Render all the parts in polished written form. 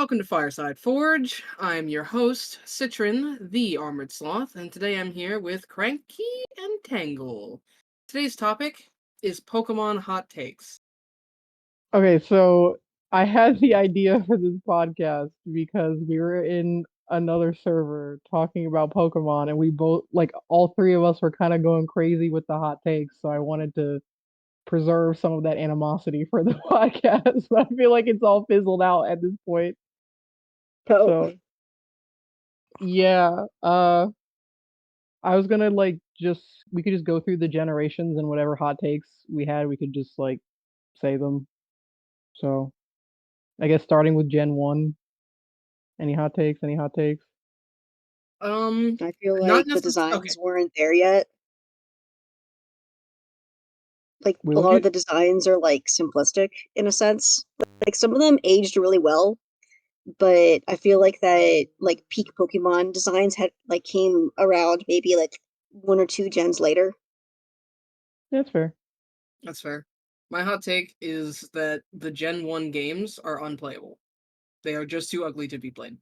welcome to Fireside Forge. I'm your host, Citrine, the Armored Sloth, and today I'm here with Cranky and Tangle. Today's topic is Pokemon hot takes. Okay, so I had the idea for this podcast because we were in another server talking about Pokemon, and we both, like, all three of us were kind of going crazy with the hot takes. So I wanted to preserve some of that animosity for the podcast, but I feel like it's all fizzled out at this point. Oh, So yeah, I was gonna we could just go through the generations and whatever hot takes we had, we could just like say them. So I guess starting with Gen 1. Any hot takes? Any hot takes? I feel Not like the necessarily. Okay. designs weren't there yet. Like We a look lot of at the designs are like simplistic in a sense. Like some of them aged really well, but I feel like that like peak Pokemon designs had like came around maybe like one or two gens later. That's fair. That's fair. My hot take is that the Gen 1 games are unplayable. They are just too ugly to be played.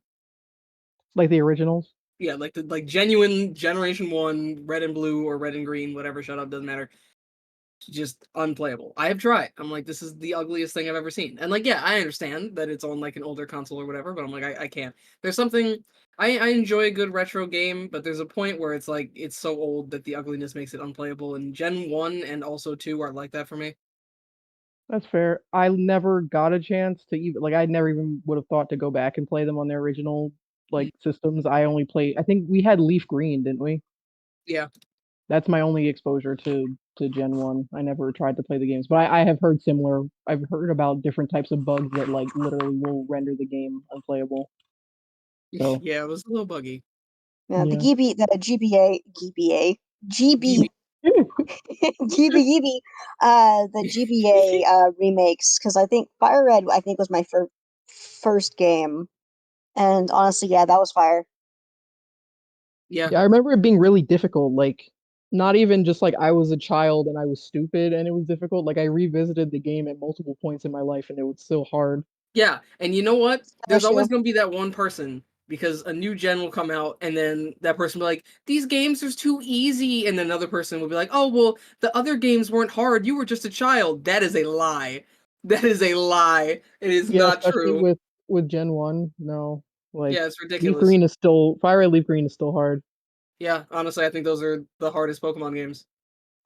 Like the originals. Yeah, like genuine Generation 1, red and blue or red and green, whatever, shut up, doesn't matter. Just unplayable. I have tried. I'm like, this is the ugliest thing I've ever seen. And like, yeah, I understand that it's on like an older console or whatever, but I'm like, I can't. There's something I enjoy a good retro game, but there's a point where it's like it's so old that the ugliness makes it unplayable. And Gen 1 and also 2 are like that for me. That's fair. I never got a chance to even I never even would have thought to go back and play them on their original Mm. systems. I only played I think we had Leaf Green, didn't we? Yeah. That's my only exposure to Gen 1. I never tried to play the games, but I have heard similar. I've heard about different types of bugs that like literally will render the game unplayable. So, Yeah, it was a little buggy. Yeah, yeah. GB. the GBA remakes because I think Fire Red I think was my first game, and honestly, yeah, that was fire. Yeah. Yeah, I remember it being really difficult. Like, not even just like I was a child and I was stupid and it was difficult. Like, I revisited the game at multiple points in my life and it was still hard. Yeah, and you know what? There's Issue. always going to be that one person because a new gen will come out and then that person will be like, these games are too easy. And then another person will be like, oh, well, the other games weren't hard. You were just a child. That is a lie. That is a lie. It is Yeah, not especially true. with Gen 1. No, like Yeah, it's Leaf ridiculous. Green is still Fire Red Leaf Green is still hard. Yeah, honestly, I think those are the hardest Pokemon games.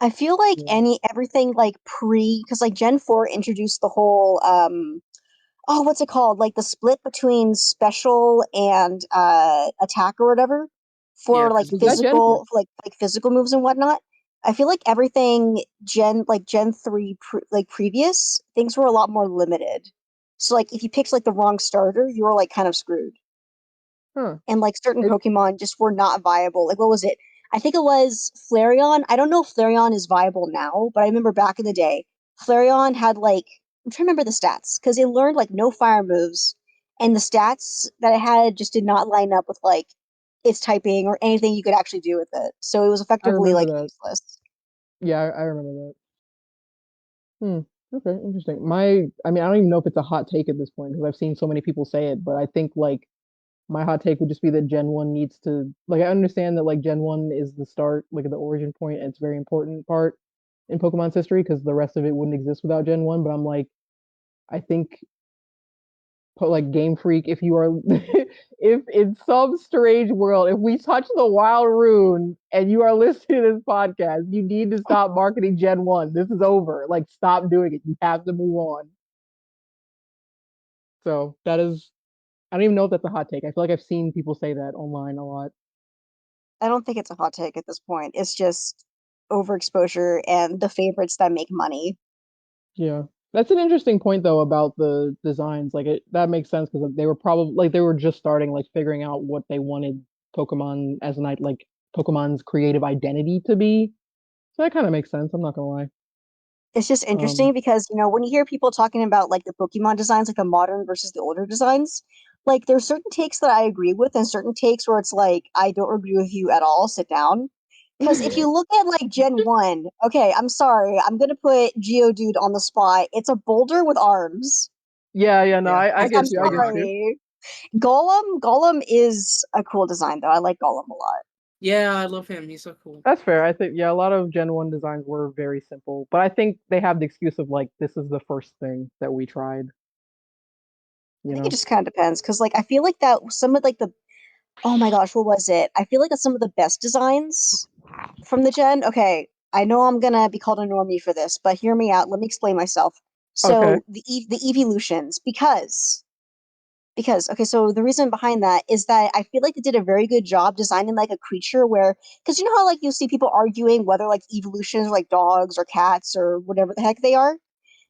I feel like Yeah. everything like because like Gen 4 introduced the whole oh, what's it called? Like the split between special and attack or whatever Yeah, for like Was that Gen? physical moves and whatnot. I feel like everything Gen 3 previous things were a lot more limited. So like if you picked like the wrong starter, you were like kind of screwed. Huh. And like certain It, Pokemon just were not viable. Like what was it? I think it was Flareon. I don't know if Flareon is viable now, but I remember back in the day, Flareon had like I'm trying to remember the stats because it learned like no fire moves, and the stats that it had just did not line up with like its typing or anything you could actually do with it. So it was I effectively remember like that. useless. Yeah, I remember that. Hmm. Okay, interesting. I mean, I don't even know if it's a hot take at this point because I've seen so many people say it, but I think like my hot take would just be that Gen 1 needs to I understand that like Gen 1 is the start, like the origin point, and it's a very important part in Pokemon's history because the rest of it wouldn't exist without Gen 1, but I'm like I think like Game Freak, if you are if in some strange world, if we touch the wild rune and you are listening to this podcast, you need to stop marketing Gen 1. This is over. Like stop doing it. You have to move on. So that is I don't even know if that's a hot take. I feel like I've seen people say that online a lot. I don't think it's a hot take at this point. It's just overexposure and the favorites that make money. Yeah. That's an interesting point though about the designs. Like that makes sense because they were probably they were just starting like figuring out what they wanted Pokemon as an like Pokemon's creative identity to be. So that kind of makes sense. I'm not gonna lie. It's just Um, interesting because when you hear people talking about like the Pokemon designs, like the modern versus the older designs, like there's certain takes that I agree with and certain takes where it's like I don't agree with you at all. Sit down. Because if you look at like Gen 1, okay, I'm sorry, I'm gonna put Geodude on the spot. It's a boulder with arms. yeah, yeah, no, Yeah, I I get can I'm you, I see get why. you. sorry. Golem is a cool design though. I like Golem a lot. Yeah, I love him. He's so cool. That's fair. I think, yeah, a lot of Gen 1 designs were very simple, but I think they have the excuse of like, this is the first thing that we tried, I you think it know? just kind of depends because like I feel like that some of like the oh my gosh, what was it? I feel like that's some of the best designs from the gen. Okay, I know I'm gonna be called a normie for this, but hear me out. Let me explain myself. Okay. So the evolutions because okay, so the reason behind that is that I feel like they did a very good job designing like a creature where because you know how like you see people arguing whether like evolutions are like dogs or cats or whatever the heck they are.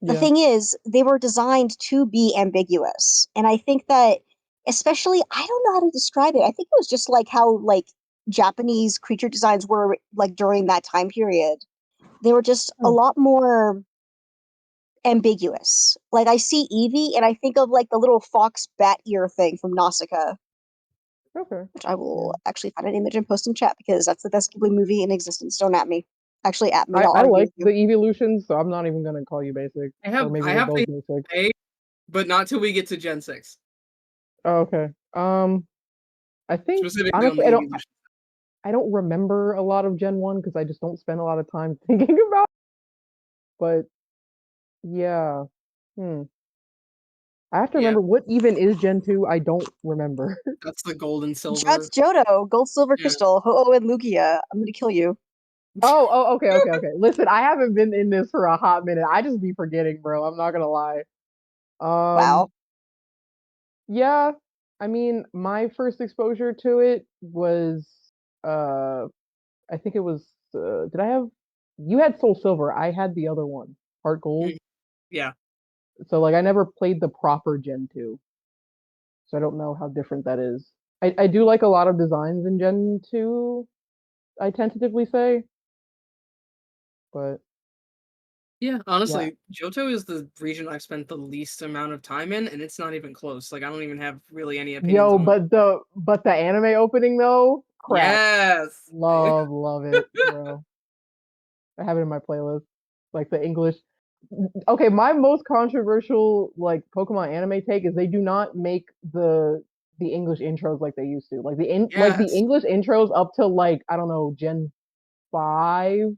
The Yeah. thing is, they were designed to be ambiguous. And I think that, especially, I don't know how to describe it. I think it was just like how, like, Japanese creature designs were, like, during that time period. They were just a Hmm. lot more ambiguous. Like, I see Eevee, and I think of, like, the little fox bat ear thing from Nausicaa, Okay. which I Yeah. will actually find an image and post in chat because that's the best Ghibli movie in existence. Don't at me. Actually, at me. I'll I argue like with the you. evolutions, so I'm not even gonna call you basic, or maybe I we're have both faith basic. in A, but not till we get to Gen 6. Oh, okay. I think Specifically on honestly, the evolution. I don't remember a lot of Gen 1 because I just don't spend a lot of time thinking about it. But yeah. Hmm. I have to Yeah, remember what even is Gen 2. I don't remember. that's the gold and That's silver. Johto, Gold, Silver, Yeah. Crystal, Ho-Oh, and Lugia. I'm gonna kill you. Okay. Listen, I haven't been in this for a hot minute. I just be forgetting, bro. I'm not gonna lie. Wow. Um, yeah. I mean, my first exposure to it was uh I think it was did I have you had Soul Silver, I had the other one, Heart Gold. Mm, yeah. So like I never played the proper Gen 2. So I don't know how different that is. I do like a lot of designs in Gen 2, I tentatively say, but Yeah, yeah. honestly, Johto is the region I've spent the least amount of time in, and it's not even close. Like, I don't even have really any opinions Yo, on. but the anime opening though, crack. Yes. Love it, bro. I have it in my playlist. Like the English. Okay, my most controversial like Pokemon anime take is they do not make the English intros like they used to. Like the Yes. English intros up till like I don't know Gen 5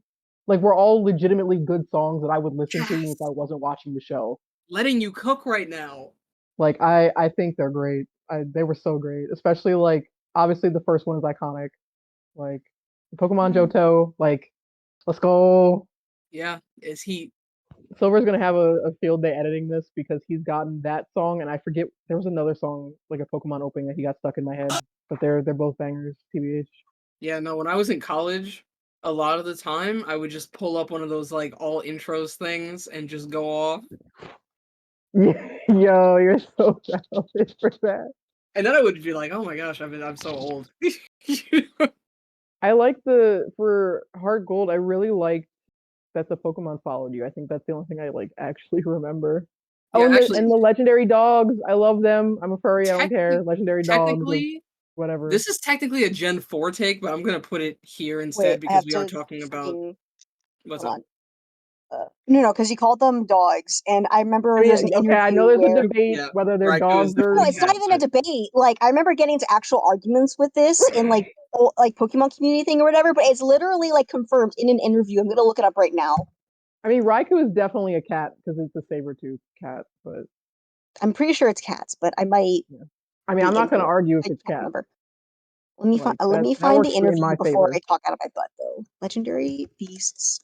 like were all legitimately good songs that I would listen to even if I Yes. wasn't watching the show. Letting you cook right now. Like I think they're great. They were so great, especially like obviously the first one is iconic. Like Pokemon Mm. Johto, like let's go. Yeah. Is he? Silver's gonna have a field day editing this because he's gotten that song and I forget there was another song like a Pokemon opening that he got stuck in my head. But they're both bangers, TBH. Yeah. No. When I was in college, a lot of the time I would just pull up one of those like all intros things and just go off, Yeah, yo, you're so talented for that. and then I would be like, "Oh my gosh, I'm so old." I like the for Heart Gold, I really like that the Pokemon followed you. I think that's the only thing I like actually remember. Oh, Yeah. and Actually, the legendary dogs. I love them. I'm a furry. I don't technically, care. Legendary dogs of technically, whatever. this is technically a Gen 4 take, but I'm gonna put it here Wait, instead I because have we are to talking about freaking what's hold up. on. No, because he called them dogs, and I remember I there's an mean, okay, I interview know there's a where debate Yeah, whether they're Raikou is dogs or no, definitely it's not cat, even a but debate. Like I remember getting into actual arguments with this in like Pokemon community thing or whatever, but it's literally like confirmed in an interview. I'm gonna look it up right now. I mean, Raikou is definitely a cat because it's a saber-tooth cat, but I'm pretty sure it's cats, but I might yeah. I mean, I'm be not gonna incorrect. argue if I it's can't cat. remember. Like Let that me that find the works in interview my before I favor. talk out of my butt though. Legendary beasts.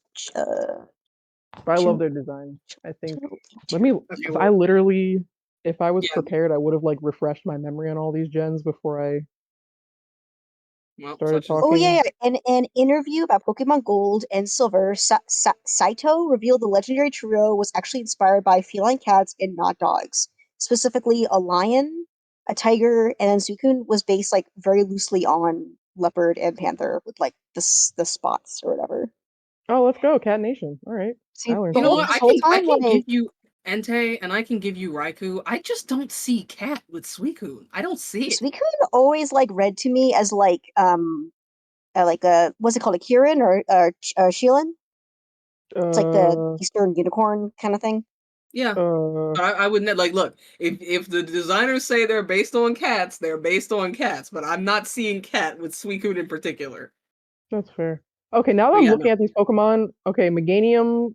But I love Johto, their design. I think let me okay, because I well, literally if I was yeah, prepared, I would have like refreshed my memory on all these gens before I well, started such is oh talking. yeah, yeah. In an interview about Pokemon Gold and Silver, Saito revealed the legendary trio was actually inspired by feline cats and not dogs. Specifically, a lion, a tiger, and then Suicune was based like very loosely on leopard and panther with like the spots or whatever. Oh, let's go, Cat Nation. All right. I See, learned You know something. what? this whole I time, can give like you Entei and I can give you Raikou. I just don't see cat with Suicune. I don't see it. Suicune always like read to me as like a what's it called, a Kirin or Shilin? It's like the Uh, Eastern unicorn kind of thing. Yeah. Uh, I wouldn't like look if the designers say they're based on cats, they're based on cats. But I'm not seeing cat with Suicune in particular. that's fair. Okay, now that But I'm yeah, looking no. at these Pokemon, okay, Meganium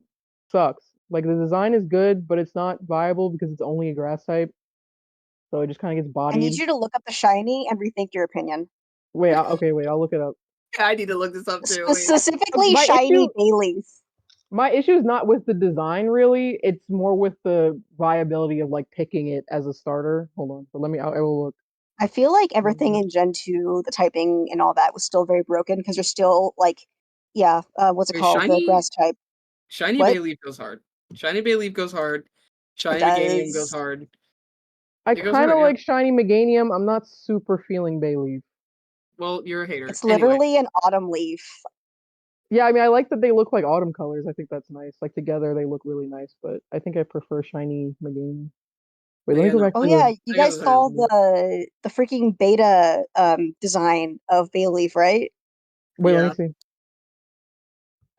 sucks. Like the design is good, but it's not viable because it's only a grass type, so it just kind of gets I need bodied. you to look up the shiny and rethink your opinion. Wait, okay, wait, I'll look it up. I need to look this up too. Wait. Specifically, My issue, shiny Bayleaf. my issue is not with the design really. It's more with the viability of like picking it as a starter. Hold on, but I will look. I feel like everything in Gen 2, the typing and all that was still very broken because you're still like, yeah, what's it Wait, called? The shiny grass type. shiny What? Bayleaf goes hard. Shiny Bayleaf goes hard. It Shiny Meganium goes does. hard. I It goes kind hard, of yeah. like shiny Meganium. I'm not super feeling Bayleaf. Well, you're a hater. It's Anyway, literally an autumn leaf. Yeah, I mean, I like that they look like autumn colors. I think that's nice. Like together, they look really nice. But I think I prefer shiny Meganium. Wait, but let me yeah, go no. back Oh to the. yeah, you I guess guys it's saw understandable. the freaking beta design of Bayleaf, right? Wait, let me Yeah. see.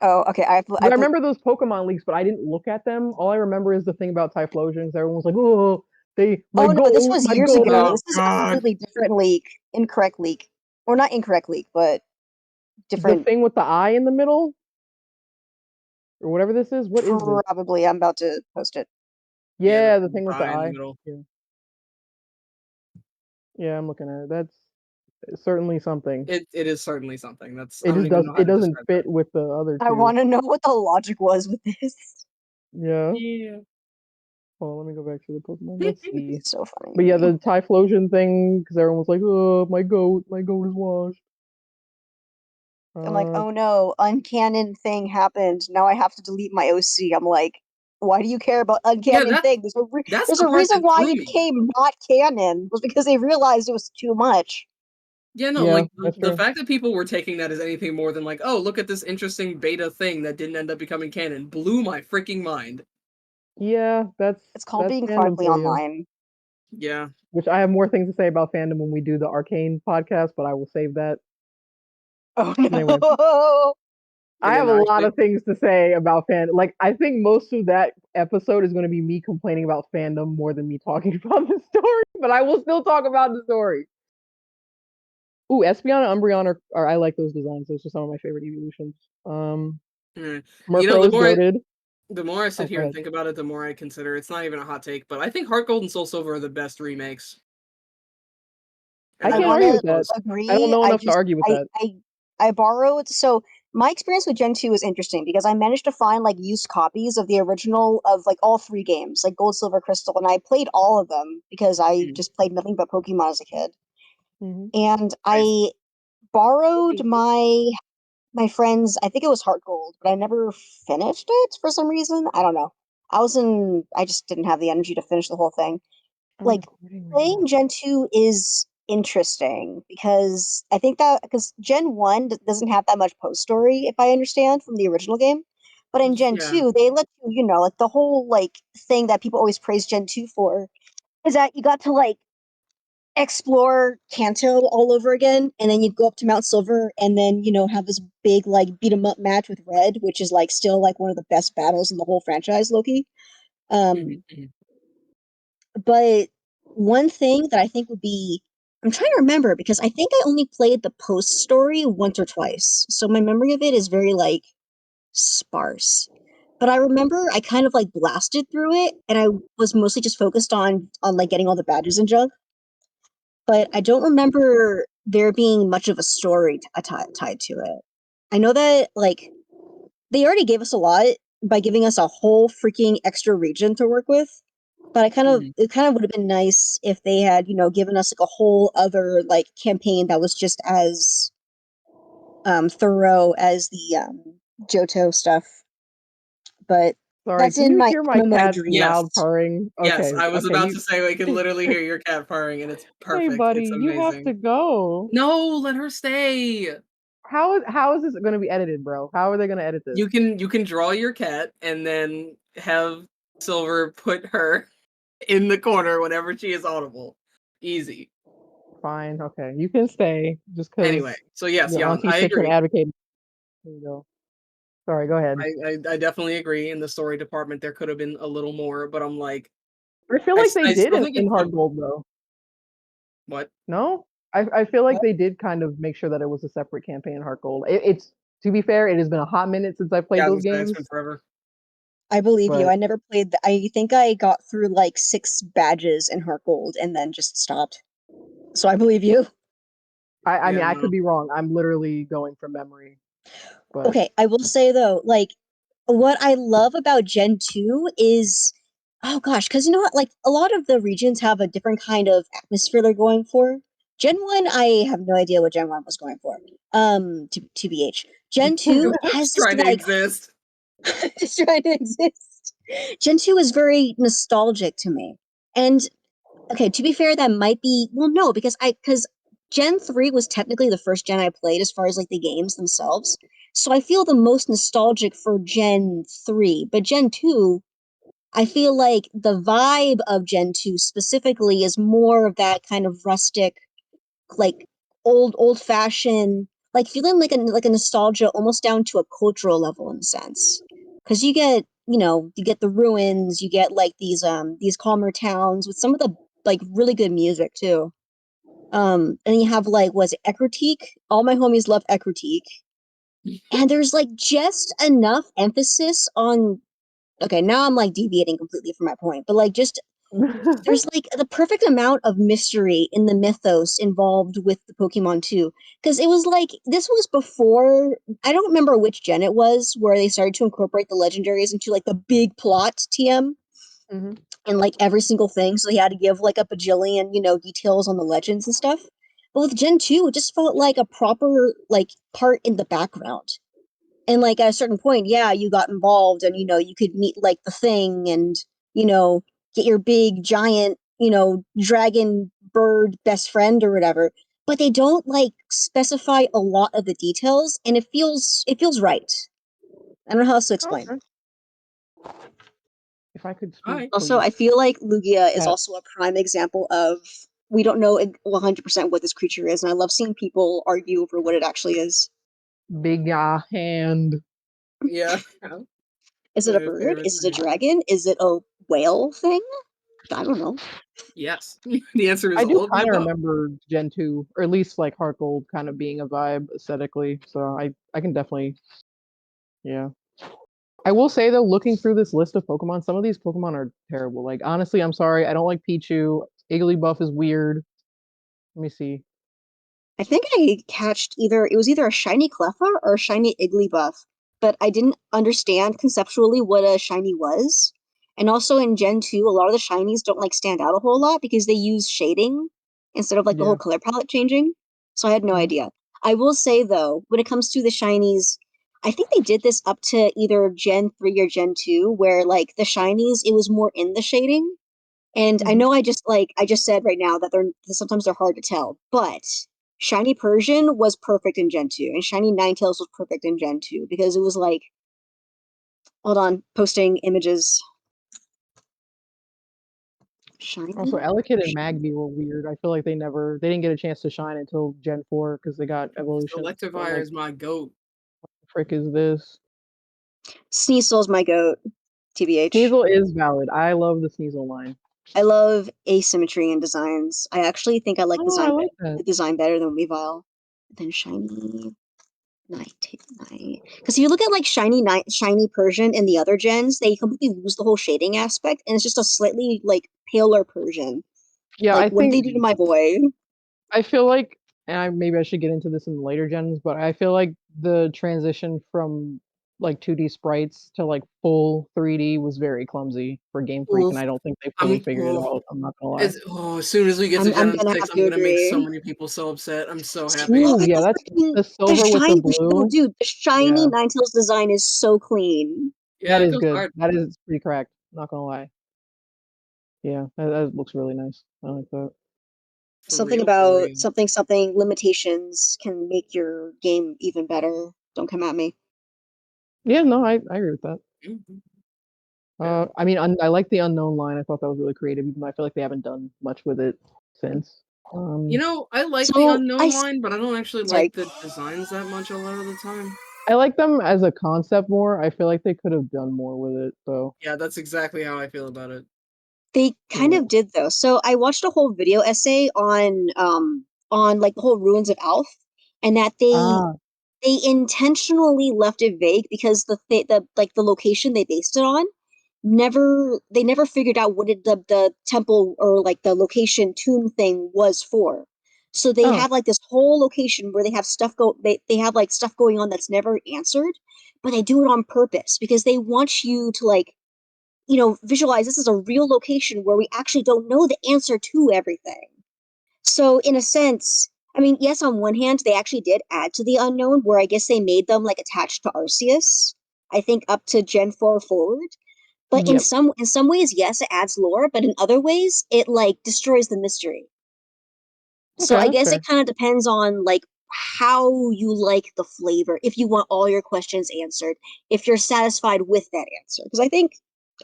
Oh, okay. Because I remember those Pokemon leaks, but I didn't look at them. All I remember is the thing about Typhlosions. Everyone was like, "Oh, Oh no, this was my years goat." ago. Oh This is a God. completely different leak, incorrect leak, or not incorrect leak, but The different. thing with the eye in the middle, or whatever this is. What is this? Probably, I'm about to post it. Yeah, Yeah, the thing with the eye in the eye. middle. Yeah, yeah, I'm looking at it. That's certainly something. It is certainly something. That's It I don't just even does. know how It to doesn't describe that. fit with the other I two. want to know what the logic was with this. Yeah. Yeah. Oh, let me go back to the Pokemon. Let's see. So funny But to yeah, me. the Typhlosion thing, because everyone was like, "Oh, my goat is washed." I'm like, Uh, oh no, uncanon thing happened. Now I have to delete my OC. I'm like, why do you care about Yeah, uncanon thing? that's There's the a part reason that why threw it me. became not canon was because they realized it was too much. Yeah, no, yeah, like that's the true. fact that people were taking that as anything more than like, oh, look at this interesting beta thing that didn't end up becoming canon blew my freaking mind. Yeah, It's called that's being fandom chronically for you. online. Yeah. Which I have more things to say about fandom when we do the Arcane podcast, but I will save that. Oh Anyway, no. But I yeah, have a no, lot actually, of things to say about fandom. Like, I think most of that episode is going to be me complaining about fandom more than me talking about the story, but I will still talk about the story. Ooh, Espeon and Umbreon are I like those designs. Those are some of my favorite evolutions. mm. You know, Murkrow is goaded. the more I sit Oh, go here and ahead. think about it, the more I consider it's not even a hot take, but I think Heart Gold and Soul Silver are the best remakes. And I I I can't know want argue to with that. most I don't agree. know enough to argue with that. I borrowed. So my experience with Gen 2 was interesting because I managed to find like used copies of the original of like all three games, like Gold, Silver, Crystal, and I played all of them because I mm, just played nothing but Pokemon as a kid. Hmm. And I I borrowed my friend's, I think it was Heart Gold, but I never finished it for some reason. I don't know. I just didn't have the energy to finish the whole thing. I'm Like recording right playing now. Gen 2 is interesting because I think that because Gen 1 doesn't have that much post story, if I understand, from the original game. But in Gen yeah. 2, they let you, like the whole like thing that people always praise Gen 2 for is that you got to like explore Kanto all over again, and then you'd go up to Mount Silver and then, have this big like beat 'em up match with Red, which is like still like one of the best battles in the whole franchise, Loki. Mhm, Um, mhm. But one thing that I think would be I'm trying to remember because I think I only played the post story once or twice. So my memory of it is very like sparse. But I remember I kind of like blasted through it and I was mostly just focused on like getting all the badges and junk. But I don't remember there being much of a story tied to it. I know that like they already gave us a lot by giving us a whole freaking extra region to work with. But Mhm. it kind of would have been nice if they had, given us like a whole other like campaign that was just as thorough as the Johto stuff. But Sorry, that's can in you my hear my MMO cat's dreams. loud Yes. purring? Yes, Okay, I was okay. about to say we can literally hear your cat purring and it's Hey, perfect. buddy, It's you have to amazing. go. No, let her stay. How is this going to be edited, bro? How are they going to edit this? You can draw your cat and then have Silver put her in the corner whenever she is audible. Easy. Fine, okay. You can stay just Anyway, because so yes, your Jan, Auntie I Six and agree. advocate. There you go. Sorry, go ahead. I definitely agree. In the story department, there could have been a little more, but I'm like, I feel like they I did still think in it's Hard Gold though. what? No, I feel like What? they did kind of make sure that it was a separate campaign in Heart Gold. It's to be fair, it has been a hot minute since I played Yeah, I those was gonna say it's been games, forever. I believe you. but I never played. I think I got through like 6 badges in Heart Gold and then just stopped. So I believe you. I Yeah, mean I could no. be wrong. I'm literally going from memory, but Okay, I will say though, like what I love about Gen 2 is oh gosh, because you know what, like a lot of the regions have a different kind of atmosphere they're going for. Gen 1, I have no idea what Gen 1 was going for. TBH. Gen 2 has Just this trying to like exist. just trying to exist. Gen 2 is very nostalgic to me. And okay, to be fair, that might be well, no, because Gen 3 was technically the first gen I played as far as like the games themselves. So I feel the most nostalgic for Gen 3. But Gen 2, I feel like the vibe of Gen 2 specifically is more of that kind of rustic, like old fashioned, like feeling like a nostalgia almost down to a cultural level in a sense. Because you get the ruins, you get like these calmer towns with some of the like really good music too. And then you have like was it Ecruteak? All my homies love Ecruteak. And there's like just enough emphasis on okay, now I'm like deviating completely from my point, but like just there's like the perfect amount of mystery in the mythos involved with the Pokemon too. Because it was like this was before I don't remember which gen it was where they started to incorporate the legendaries into like the big plot TM Mhm. and like every single thing. So they had to give like a bajillion, details on the legends and stuff. But with Gen 2, it just felt like a proper like part in the background. And like at a certain point, yeah, you got involved and you could meet like the thing and you know get your big giant dragon bird best friend or whatever, but they don't like specify a lot of the details and it feels right. I don't know how else to explain. Okay. If I could All speak, right. Also, I please. feel like Lugia is Cat, also a prime example of we don't know 100% what this creature is, and I love seeing people argue over what it actually is. big hand. Yeah. Is it a My bird? favorite Is it a thing. dragon? Is it a whale thing? I don't know. Yes. The answer is I do all of the kind of above. remember Gen 2, or at least like Heart Gold kind of being a vibe aesthetically. So I can definitely, yeah. I will say though, looking through this list of Pokemon, some of these Pokemon are terrible. Like honestly, I'm sorry, I don't like Pichu. Igglybuff is weird. Let me see. I think I catched either a shiny Cleffa or a shiny Igglybuff, but I didn't understand conceptually what a shiny was. And also in Gen 2, a lot of the shinies don't like stand out a whole lot because they use shading instead of like the whole Yeah. color palette changing. So I had no Mhm. idea. I will say though, when it comes to the shinies, I think they did this up to either Gen 3 or Gen 2, where like the shinies, it was more in the shading. And I Mhm. know I just said right now that sometimes they're hard to tell, but Shiny Persian was perfect in Gen 2, and Shiny Ninetales was perfect in Gen 2 because it was like hold on, posting images. Also, Shiny? Elekid and Magby were weird. I feel like they didn't get a chance to shine until Gen 4 because they got evolution. So I'm Selectivire like, is my goat. frick is this? Sneasel's my goat, TBH. Sneasel is valid. I love the Sneasel line. I love asymmetry in designs. I actually think I like Oh, I like that. design better than Weavile. Then Shiny Night. Because if you look at like Shiny Persian in the other gens, they completely lose the whole shading aspect, and it's just a slightly like paler Persian. Yeah, Like, I what did they think do to my boy? I feel like, and maybe I should get into this in the later gens, but I feel like the transition from like 2D sprites to like full 3D was very clumsy for Game Freak, and Oof. I don't think they fully I'm figured it oh, out. I'm not gonna lie. as soon as we get to I'm Gen gonna 6, have I'm to gonna make so agree. many people so upset. I'm so happy. Ooh, Ooh, I yeah, love that's freaking the the silver with the shiny. No, blue. dude, the shiny Yeah, Ninetales design is so clean. Yeah, that it is goes good. hard. That is pretty correct. Not gonna lie. Yeah, that looks really nice. I like that. Something For about real. something limitations can make your game even better. Don't come at me. Yeah, no, I agree with that. Mhm. Yeah. I mean, I like the unknown line. I thought that was really creative, even though I feel like they haven't done much with it since. I like the So unknown line, but I don't actually sorry. like the designs that much a lot of the time. I like them as a concept more. I feel like they could have done more with it, though. Yeah, that's exactly how I feel about it. They kind Yeah. of did though. So I watched a whole video essay on like the whole ruins of Alf, and that Ah, they intentionally left it vague because the like the location they based it on never figured out what the temple or like the location tomb thing was for. So they oh, have like this whole location where they have they have like stuff going on that's never answered, but they do it on purpose because they want you to like, visualize this is a real location where we actually don't know the answer to everything. So in a sense, I mean, yes, on one hand, they actually did add to the unknown, where I guess they made them like attached to Arceus. I think up to Gen 4 forward. But yep. in some ways, yes, it adds lore, but in other ways, it like destroys the mystery. So Okay, I that's guess fair. it kind of depends on like how you like the flavor. If you want all your questions answered, if you're satisfied with that answer, because I think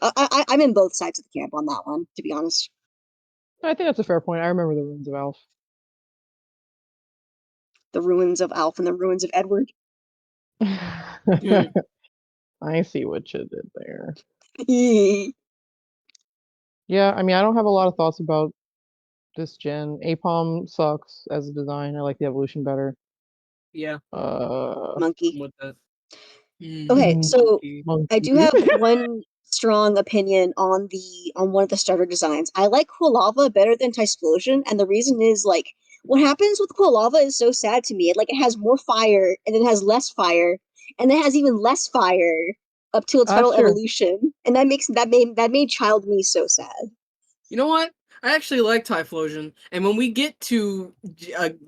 I'm in both sides of the camp on that one, to be honest. I think that's a fair point. I remember the Runes of Elf. The ruins of Alf and the ruins of Edward. Mm, I see what you did there. Yeah, Yeah, I mean, I don't have a lot of thoughts about this gen. Apom sucks as a design. I like the evolution better. yeah, monkey. I'm with that. Okay, so Monkey. I do Monkey. have one strong opinion on one of the starter designs. I like Quilava better than Typhlosion, and the reason is like what happens with Quilava is so sad to me. It has more fire, and then it has less fire, and then it has even less fire up to its That's final true. evolution, and that made child me so sad. You know what? I actually like Typhlosion, and when we get to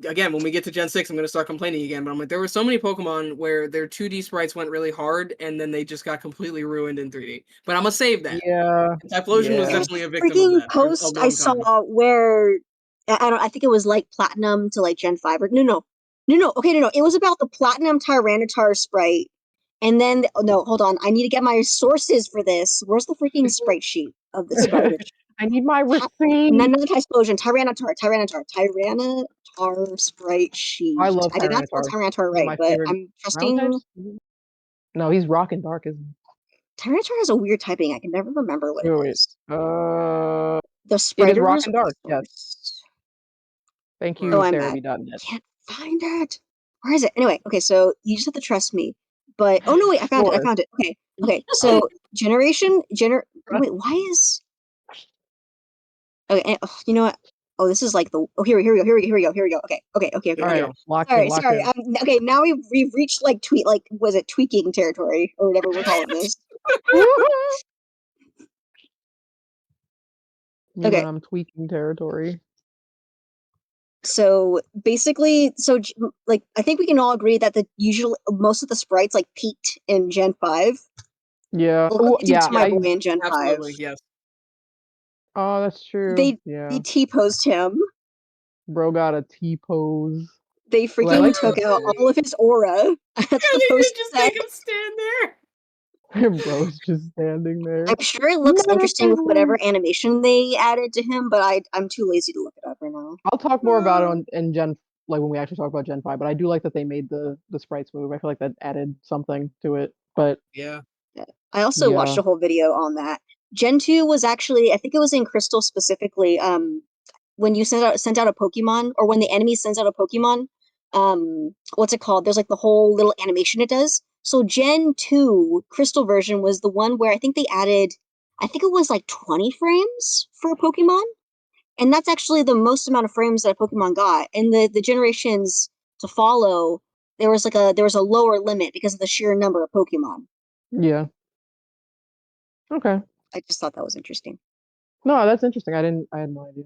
again, when we get to Gen 6, I'm gonna start complaining again. But I'm like, there were so many Pokemon where their 2D sprites went really hard, and then they just got completely ruined in 3D. But I'm gonna save that. Yeah, And Typhlosion was There yeah. was definitely a a victim of freaking that for a post I long saw time. where I think it was like platinum to like Gen 5 or no. Okay, no. It was about the platinum Tyranitar sprite. And then oh, no, hold on. I need to get my sources for this. Where's the freaking sprite sheet of the sprite? I need my Ty- no, receipt. not Typhlosion, Tyranitar sprite I sheet. love I did not spell Tyranitar. Tyranitar One of right, my but favorite I'm ground trusting. types. No, he's rock and dark, isn't Tyranitar has a weird typing. I can never remember what he? it Wait, was. wait. The It is rock spriters and or the dark. Yes. source? Thank Right. you, Oh, I'm mad. Cerebi.net. Can't find it. Where is it? Anyway, okay, so you just have to trust me. But oh no, wait, I found it. I Sure. found it. Okay. So wait, why is okay? You know what? Oh, this is like the. Oh, here we go. Okay. All There we right, go. locked in, Sorry, locked sorry. in. Okay, now we've reached like was it tweaking territory or whatever we're calling this? You Okay, and I'm tweaking territory. so basically, like I think we can all agree that the usual most of the sprites like peaked in Gen 5. Yeah. A lot Oh, due yeah. to my boy in Gen 5. Absolutely, yes. Oh, that's true. They Yeah. T-posed him. Bro got a T pose. They Well, I freaking like took out all of his aura, as Yeah, the they did post just said. make him stand there. Bro's just standing there. I'm sure it looks interesting with No. whatever animation they added to him, but I'm too lazy to look it up right now. I'll talk more about it in Gen, like when we actually talk about Gen 5, but I do like that they made the sprites move. I feel like that added something to it. But Yeah. Yeah. I also watched yeah. a whole video on that. Gen 2 was actually, I think it was in Crystal specifically, when you sent out a Pokemon, or when the enemy sends out a Pokemon, what's it called? There's like the whole little animation it does. So Gen 2 Crystal version was the one where I think they added, I think it was like 20 frames for a Pokemon. And that's actually the most amount of frames that a Pokemon got. And the generations to follow, there was a lower limit because of the sheer number of Pokemon. Yeah. Okay. I just thought that was interesting. No, that's interesting. I had no idea.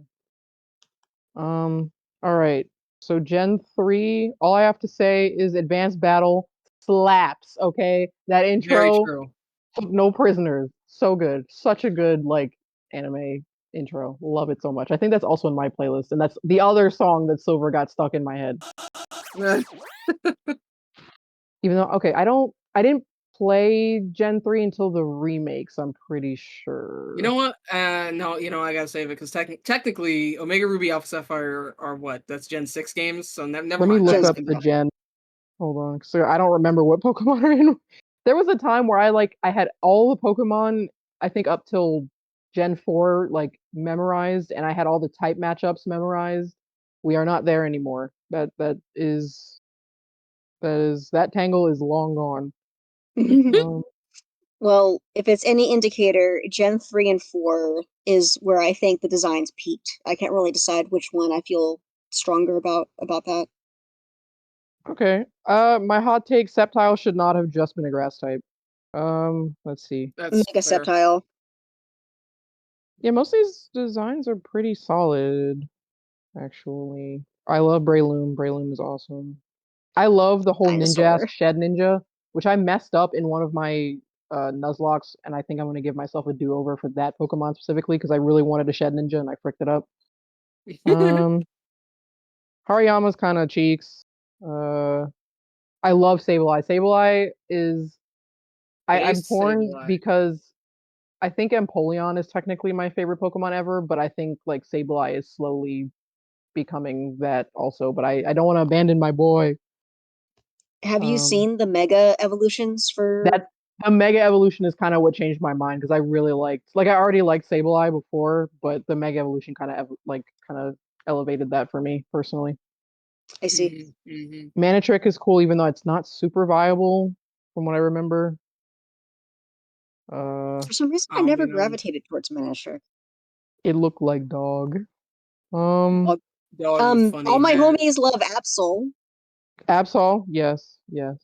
All right. So Gen 3, all I have to say is Advanced Battle slaps, okay? That Very intro true. took no prisoners. So good. Such a good like anime intro. Love it so much. I think that's also in my playlist, and that's the other song that Silver got stuck in my head. Even though okay, I didn't play Gen 3 until the remakes, I'm pretty You sure. know what? No, I gotta save it because technically, Omega Ruby Alpha Sapphire are what? That's Gen 6 games, so never Let me mind. I look Gen up skipped the it. gen. Hold on, so I don't remember what Pokemon are in. There was a time where I had all the Pokemon, I think up till Gen 4 like memorized, and I had all the type matchups memorized. We are not there anymore. That Tangle is long gone. Um, Well, if it's any indicator, Gen 3 and 4 is where I think the designs peaked. I can't really decide which one I feel stronger about that. okay. My hot take: Sceptile should not have just been a grass type. Let's see. That's Mega fair. Sceptile. Yeah, most of these designs are pretty solid, actually. I love Breloom. Breloom is awesome. I love the whole Dinosaur. ninja shed ninja, which I messed up in one of my Nuzlockes, and I think I'm gonna give myself a do-over for that Pokemon specifically because I really wanted a shed ninja and I fricked it up. Um, Hariyama's kind of cheeks. Uh, I love Sableye. Sableye is I'm Based torn Sableye. because I think Empoleon is technically my favorite Pokemon ever, but I think like Sableye is slowly becoming that also. But I don't want to abandon my boy. Have you Um, seen the Mega evolutions for? that the Mega Evolution is kind of what changed my mind because I really I already liked Sableye before, but the Mega Evolution kind of elevated that for me personally. I see. Manitrick is cool even though it's not super viable from what I remember. For some reason, I I'll be never known. gravitated towards Miniature. It looked like dog. Um, Dog with funny All my hair. homies love Absol. Absol, yes, yes.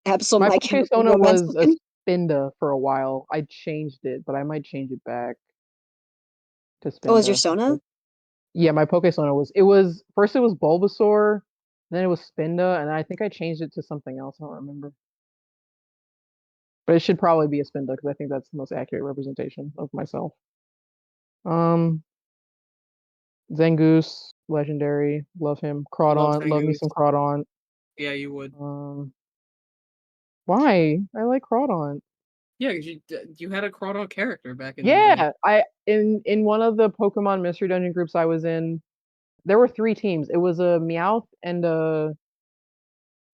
Absol, My My Chemical Pokesona Romance was a looking. Spinda for a while. I changed it, but I might change it back to Oh, is your Spinda. Sona? Yeah, my Pokesona was first it was Bulbasaur, then it was Spinda, and I think I changed it to something else. I don't remember. But it should probably be a Spinda because I think that's the most accurate representation of myself. Um, Zangoose, legendary, love him. Love Crawdon, love me Zangoose. some Crawdon. Yeah, you would. Um, why? I like Crawdon. Yeah, because you had a Crawdon character back in the day. Yeah, I in one of the Pokemon Mystery Dungeon groups I was in, there were three teams. It was a Meowth and a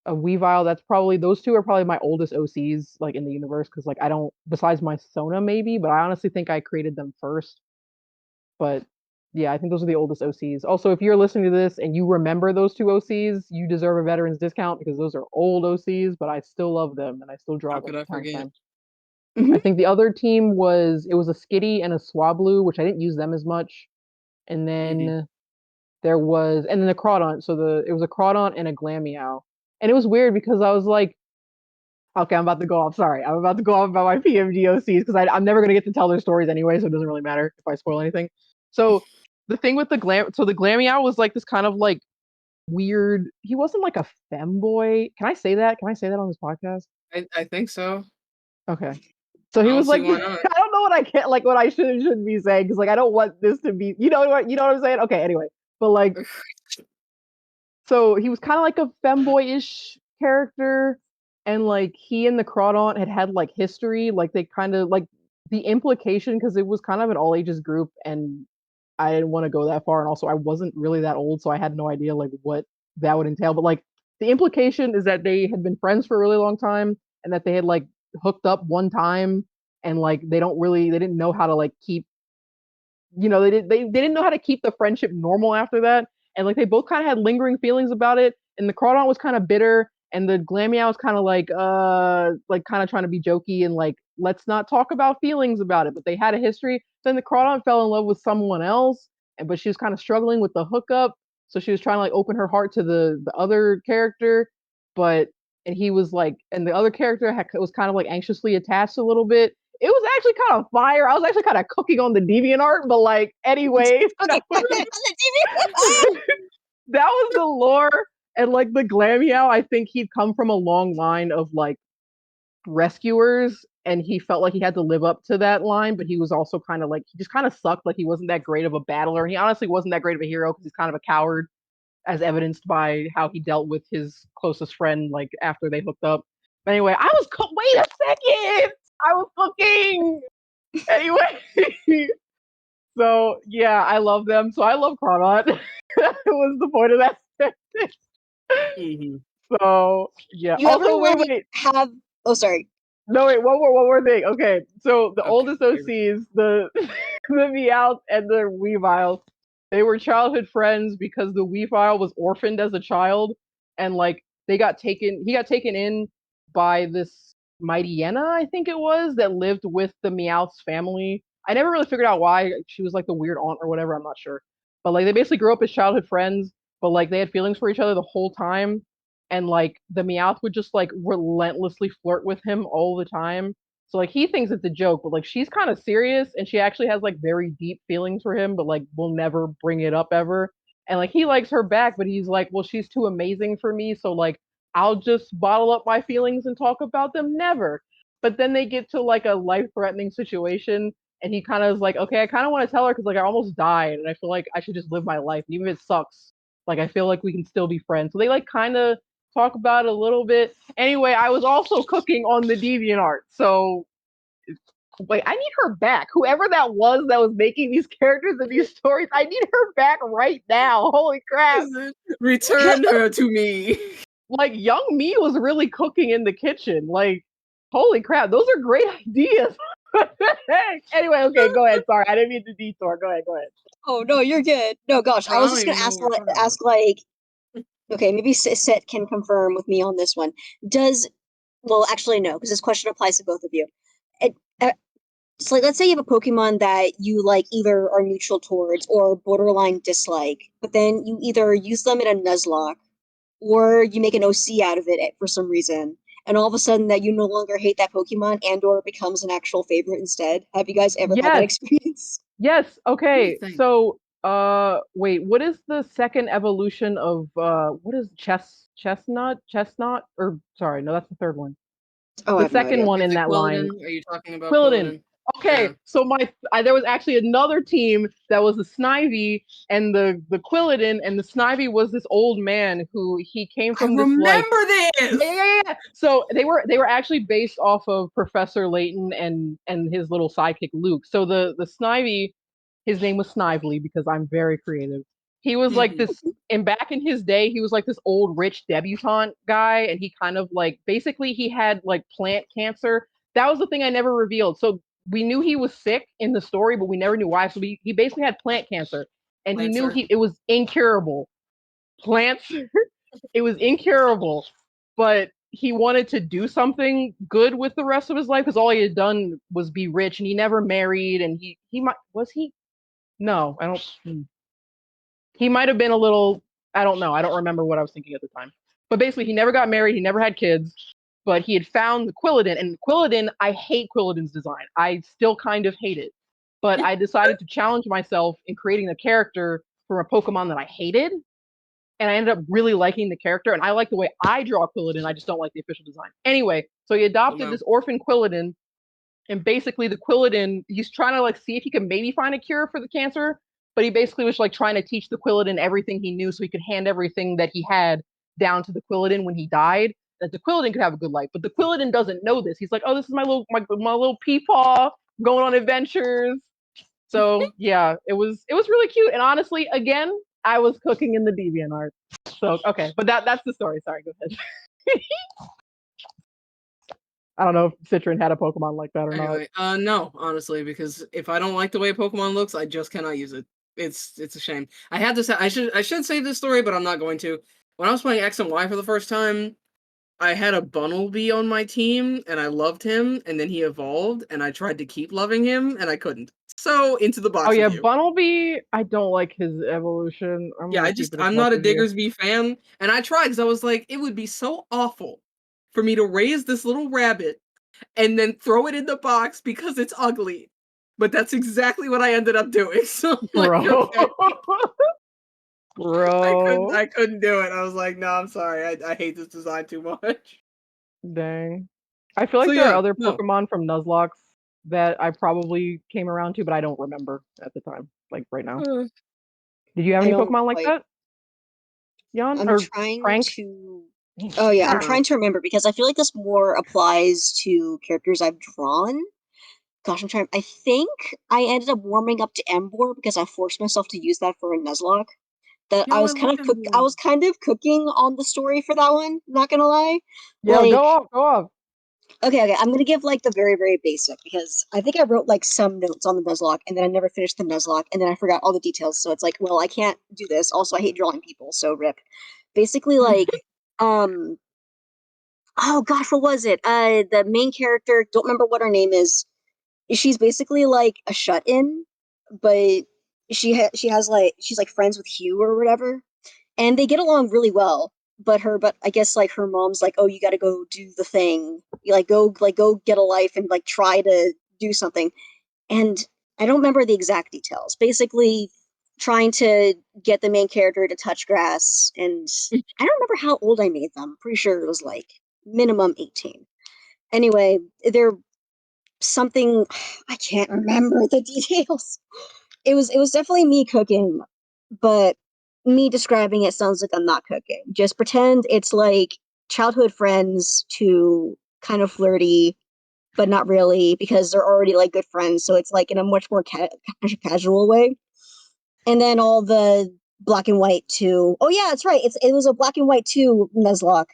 Weavile. That's probably those two are probably my oldest OCs like in the universe because like I don't besides my Sona maybe, but I honestly think I created them first. But yeah, I think those are the oldest OCs. Also, if you're listening to this and you remember those two OCs, you deserve a veterans discount because those are old OCs, but I still love them and I still draw How them could I from time to forget? time. Hmm. I think the other team was a Skitty and a Swablu, which I didn't use them as much. And Hmm. then and then the Crawdon. So it was a Crawdon and a Glameow. And it was weird because I was like, okay, I'm about to go off. Sorry, I'm about to go off about my PMGOCs because I'm never gonna get to tell their stories anyway, so it doesn't really matter if I spoil anything. So the thing with the Glameow was like this kind of like weird. He wasn't like a femboy. Can I say that? Can I say that on this podcast? I think so. Okay. So I he don't was see like, why not. I don't know what I can't like what I shouldn't be saying because like I don't want this to be you know what I'm saying? Okay, anyway. But like so he was kind of like a femboy-ish character, and like he and the Crawdon had like history, like they kind of like the implication because it was kind of an all ages group, and I didn't want to go that far, and also I wasn't really that old, so I had no idea like what that would entail. But like the implication is that they had been friends for a really long time, and that they had like hooked up one time, and like they didn't know how to like keep they didn't know how to keep the friendship normal after that, and like they both kind of had lingering feelings about it. And the Crawdon was kind of bitter, and the Glameow was kind of like kind of trying to be jokey and like let's not talk about feelings about it. But they had a history. Then the Crawdon fell in love with someone else, but she was kind of struggling with the hookup, so she was trying to like open her heart to the other character, but and he was like, and the other character was kind of like anxiously attached a little bit. It was actually kind of fire. I was actually kind of cooking on the deviant art, but like anyway, Okay. that was the lore. And like the Glameow, I think he'd come from a long line of like rescuers, and he felt like he had to live up to that line, but he was also kind of like he just kind of sucked. Like he wasn't that great of a battler, and he honestly wasn't that great of a hero because he's kind of a coward, as evidenced by how he dealt with his closest friend like after they hooked up. But anyway, wait a second, I was cooking anyway. So yeah, I love them. So I love Cronot. It was the point of that sentence. Hmm. So yeah. You Also, ever wait. have? Oh, sorry. No, wait, one more thing. Okay, so the Okay, oldest favorite. OCs, the the Meowth and the Weavile, they were childhood friends because the Weavile was orphaned as a child, and like he got taken in by this mighty Yenna, I think it was, that lived with the Meowth's family. I never really figured out why she was like the weird aunt or whatever. I'm not sure, but like they basically grew up as childhood friends, but like they had feelings for each other the whole time, and like the Meowth would just like relentlessly flirt with him all the time. So like he thinks it's a joke, but like she's kind of serious and she actually has like very deep feelings for him, but like will never bring it up ever. And like he likes her back, but he's like, well, she's too amazing for me, so like I'll just bottle up my feelings and talk about them never. But then they get to like a life-threatening situation and he kind of is like, okay, I kind of want to tell her because like I almost died and I feel like I should just live my life, and even if it sucks. Like I feel like we can still be friends. So they like kind of talk about it a little bit. Anyway, I was also cooking on the DeviantArt, so wait, I need her back. Whoever that was making these characters and these stories, I need her back right now. Holy crap! Return her to me. Like young me was really cooking in the kitchen. Like, holy crap, those are great ideas. What the heck? Anyway, okay, go ahead. Sorry, I didn't mean to detour. Go ahead. Oh no, you're good. No, gosh, Bro, I I was don't just gonna even know ask what we're talking about. ask like, okay, maybe Sit can confirm with me on this one. Does well, actually, no, because this question applies to both of you. It, it's like, let's say you have a Pokemon that you like either are neutral towards or borderline dislike, but then you either use them in a Nuzlocke or you make an OC out of it for some reason, and all of a sudden that you no longer hate that Pokemon and or it becomes an actual favorite instead. Have you guys ever had that Yes, experience? yes. Let me Okay, think. so wait, what is the second evolution of what is chestnut, or sorry, no, that's the third one. Oh, I The have no second idea. one Is in it that line. Quilladin? Are you talking about Quilladin. Quilladin? Okay, Yeah. so there was actually another team that was the Snivy and the Quilladin, and the Snivy was this old man who he came I from this like remember this. yeah. So they were actually based off of Professor Layton and his little sidekick Luke. So the Snivy, his name was Snively because I'm very creative. He was like Mhm. this, and back in his day, he was like this old rich debutante guy, and he kind of like basically he had like plant cancer. That was the thing I never revealed. So we knew he was sick in the story, but we never knew why. So he basically had plant cancer, and he knew Lancer. it was incurable. Plants, it was incurable, but he wanted to do something good with the rest of his life because all he had done was be rich, and he never married, and he might was he no, I don't. He might have been a little. I don't know. I don't remember what I was thinking at the time. But basically, he never got married. He never had kids. But he had found the Quilladin, and Quilladin, I hate Quilladin's design. I still kind of hate it. But I decided to challenge myself in creating a character for a Pokemon that I hated, and I ended up really liking the character. And I like the way I draw Quilladin. I just don't like the official design. Anyway, so he Oh adopted no. this orphan Quilladin, and basically the Quilladin, he's trying to like see if he can maybe find a cure for the cancer, but he basically was like trying to teach the Quilladin everything he knew so he could hand everything that he had down to the Quilladin when he died, that the Quilladin could have a good life. But the Quilladin doesn't know this. He's like, oh, this is my little peepaw going on adventures. So yeah, it was really cute. And honestly, again, I was cooking in the DeviantArt. So okay, but that's the story. Sorry, go ahead. I don't know if Citrine had a Pokemon like that or not. Anyway, no, honestly, because if I don't like the way a Pokemon looks, I just cannot use it. It's a shame. I had to say I should say this story, but I'm not going to. When I was playing X and Y for the first time, I had a Bunnelby on my team, and I loved him, and then he evolved, and I tried to keep loving him, and I couldn't. So into the Oh box with yeah, you. Bunnelby, I don't like his evolution. I'm Yeah, gonna keep it a I'm buck not a with you. Diggersby fan, and I tried because I was like, it would be so awful for me to raise this little rabbit and then throw it in the box because it's ugly. But that's exactly what I ended up doing. So I'm like, Bro. okay, Bro. I couldn't do it. I was like, no, I'm sorry. I hate this design too much. Dang. I feel So like there are yeah, other no. Pokemon from Nuzlocke that I probably came around to, but I don't remember at the time, like right now. Uh, Did you have I any don't Pokemon like quite. that, Jan? I'm Or trying Frank? to. Oh yeah, I I'm don't know. trying to remember because I feel like this more applies to characters I've drawn. Gosh, I'm trying. I think I ended up warming up to Embor because I forced myself to use that for a Nuzlocke. that Yo, I love Red I Blue. was kind of cooking on the story for that one, not gonna lie. Yeah, Like, go off. okay, I'm gonna give like the very, very basic because I think I wrote like some notes on the Nuzlocke and then I never finished the Nuzlocke and then I forgot all the details. So it's like, well, I can't do this. Also, I hate drawing people, so rip. Basically, like, um, oh gosh, what was it? The main character, don't remember what her name is. She's basically like a shut-in, but she has like she's like friends with Hugh or whatever, and they get along really well. But I guess like her mom's like, oh, you got to go do the thing. You go get a life and like try to do something. And I don't remember the exact details. Basically, trying to get the main character to touch grass, and I don't remember how old I made them. Pretty sure it was like minimum 18. Anyway, they're something I can't remember the details. It was definitely me cooking, but me describing it sounds like I'm not cooking. Just pretend it's like childhood friends to kind of flirty, but not really because they're already like good friends. So it's like in a much more casual way. And then all the black and white too. Oh yeah, that's right. It was a black and white too Nuzlocke,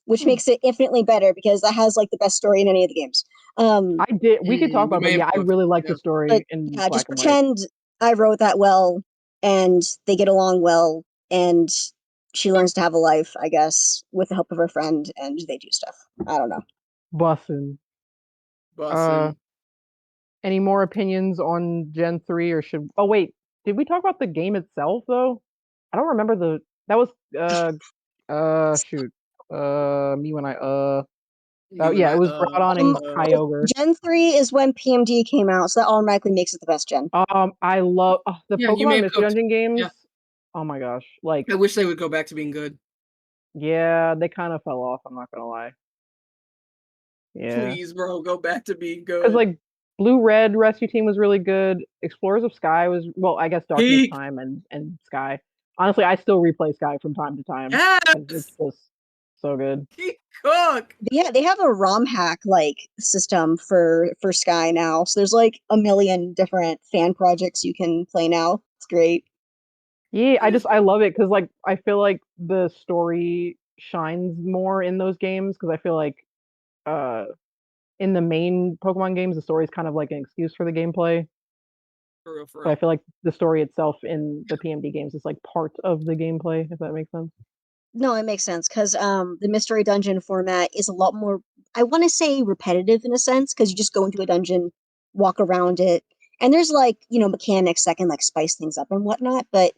which makes it infinitely better because that has like the best story in any of the games. Um, I did. We could talk We about, but may have yeah, I both. really like Yeah. the story but in yeah, black just and white. pretend I wrote that well and they get along well and she learns to have a life, I guess, with the help of her friend and they do stuff. I don't know. Bussin. Uh, Bussin'. any more opinions on Gen 3 or should Oh wait, did we talk about the game itself though? I don't remember that was shoot. Me when I oh You and yeah, I, it was Groudon and Kyogre. Gen 3 is when PMD came out, so that automatically makes it the best gen. I love the yeah, you may Pokemon have Mystery cooked. Dungeon Yeah. games. Oh my gosh. Like, I wish they would go back to being good. yeah, they kind of fell off, I'm not gonna lie. Yeah. Please, bro, go back to being Because good. like Blue Red Rescue Team was really good. Explorers of Sky was well, I guess Darkness Peak. Time and Sky. Honestly, I still replay Sky from time to time because it's Yes. just so good. Peak cook. Yeah, they have a ROM hack like system for Sky now. So there's like a million different fan projects you can play now. It's great. Yeah, It is I love it because like I feel like the story shines more in those games because I feel like uh in the main Pokemon games the story is kind of like an excuse for the gameplay. for real, for So I real. feel like the story itself in the PMD games is like part of the gameplay, if that makes sense. No, it makes sense because the mystery dungeon format is a lot more, I want to say repetitive in a sense because you just go into a dungeon, walk around it, and there's like, mechanics that can like spice things up and whatnot, but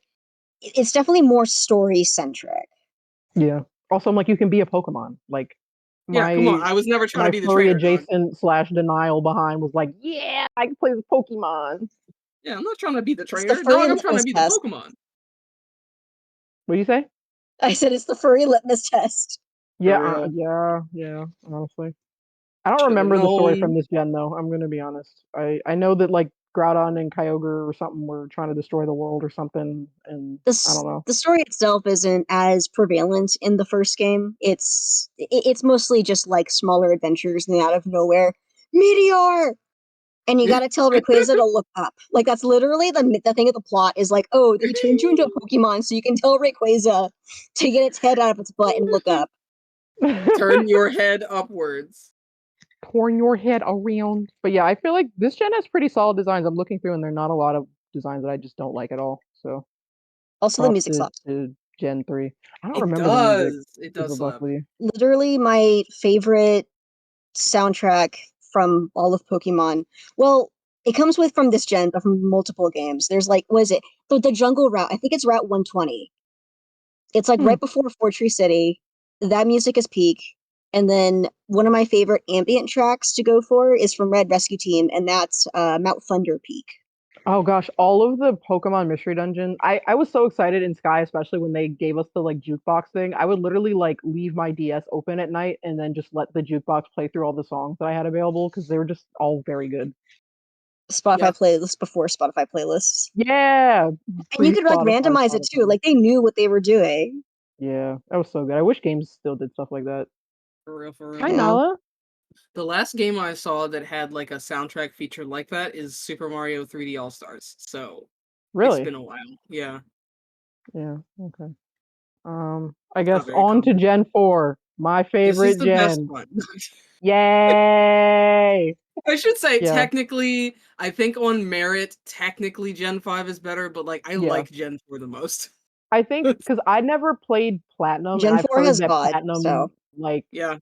it's definitely more story centric. Yeah. Also, I'm like, you can be a Pokemon. Like Yeah, come on. my I was never trying to my be the furry trainer, dog. adjacent slash denial behind was like, yeah, I can play with Pokemon. Yeah, I'm not trying to be the It's the trainer, furry dog. I'm trying to litmus be the test. Pokemon. What do you say? I said it's the furry litmus test. For Yeah, real. yeah. Honestly, I don't Should have remember the story from known. this gen though. I'm gonna be honest. I know that like Groudon and Kyogre or something were trying to destroy the world or something, and I don't know. The story itself isn't as prevalent in the first game. It's mostly just like smaller adventures and out of nowhere. Meteor! And you gotta tell Rayquaza to look up. Like that's literally the thing of the plot is like, oh, he turned you into a Pokemon, so you can tell Rayquaza to get its head out of its butt and look up. Turn your head upwards. Torn your head around. But yeah, I feel like this gen has pretty solid designs. I'm looking through and there are not a lot of designs that I just don't like at all. So Also, the props music slaps. to Gen 3. I don't It remember the music, does. It to be does buck slap. with you. Literally my favorite soundtrack from all of Pokemon. Well, it comes with from this gen, but from multiple games. There's like, what is it? The jungle route. I think it's Route 120. It's like Hmm. right before Fortree City. That music is peak. And then one of my favorite ambient tracks to go for is from Red Rescue Team, and that's Mount Thunder Peak. Oh gosh, all of the Pokemon Mystery Dungeon. I was so excited in Sky, especially when they gave us the like jukebox thing. I would literally like leave my DS open at night and then just let the jukebox play through all the songs that I had available because they were just all very good. Yeah. Spotify playlists before Spotify playlists. Yeah, And you pre could like Spotify, randomize it too. Spotify. Like they knew what they were doing. Yeah, that was so good. I wish games still did stuff like that. For real, for real. Hi Yeah. Nala. The last game I saw that had like a soundtrack feature like that is Super Mario 3D All Stars. So it's Really? been a while. Yeah. Yeah. Okay. I It's not guess very on to common. Gen 4, my This is favorite the best gen. one. Yay! I should say, Yeah. technically, I think on merit, technically Gen 5 is better, but like I Yeah. like Gen 4 the most. I think because I never played Platinum, and Gen I've 4 heard has that God, Platinum so like Yeah, Gen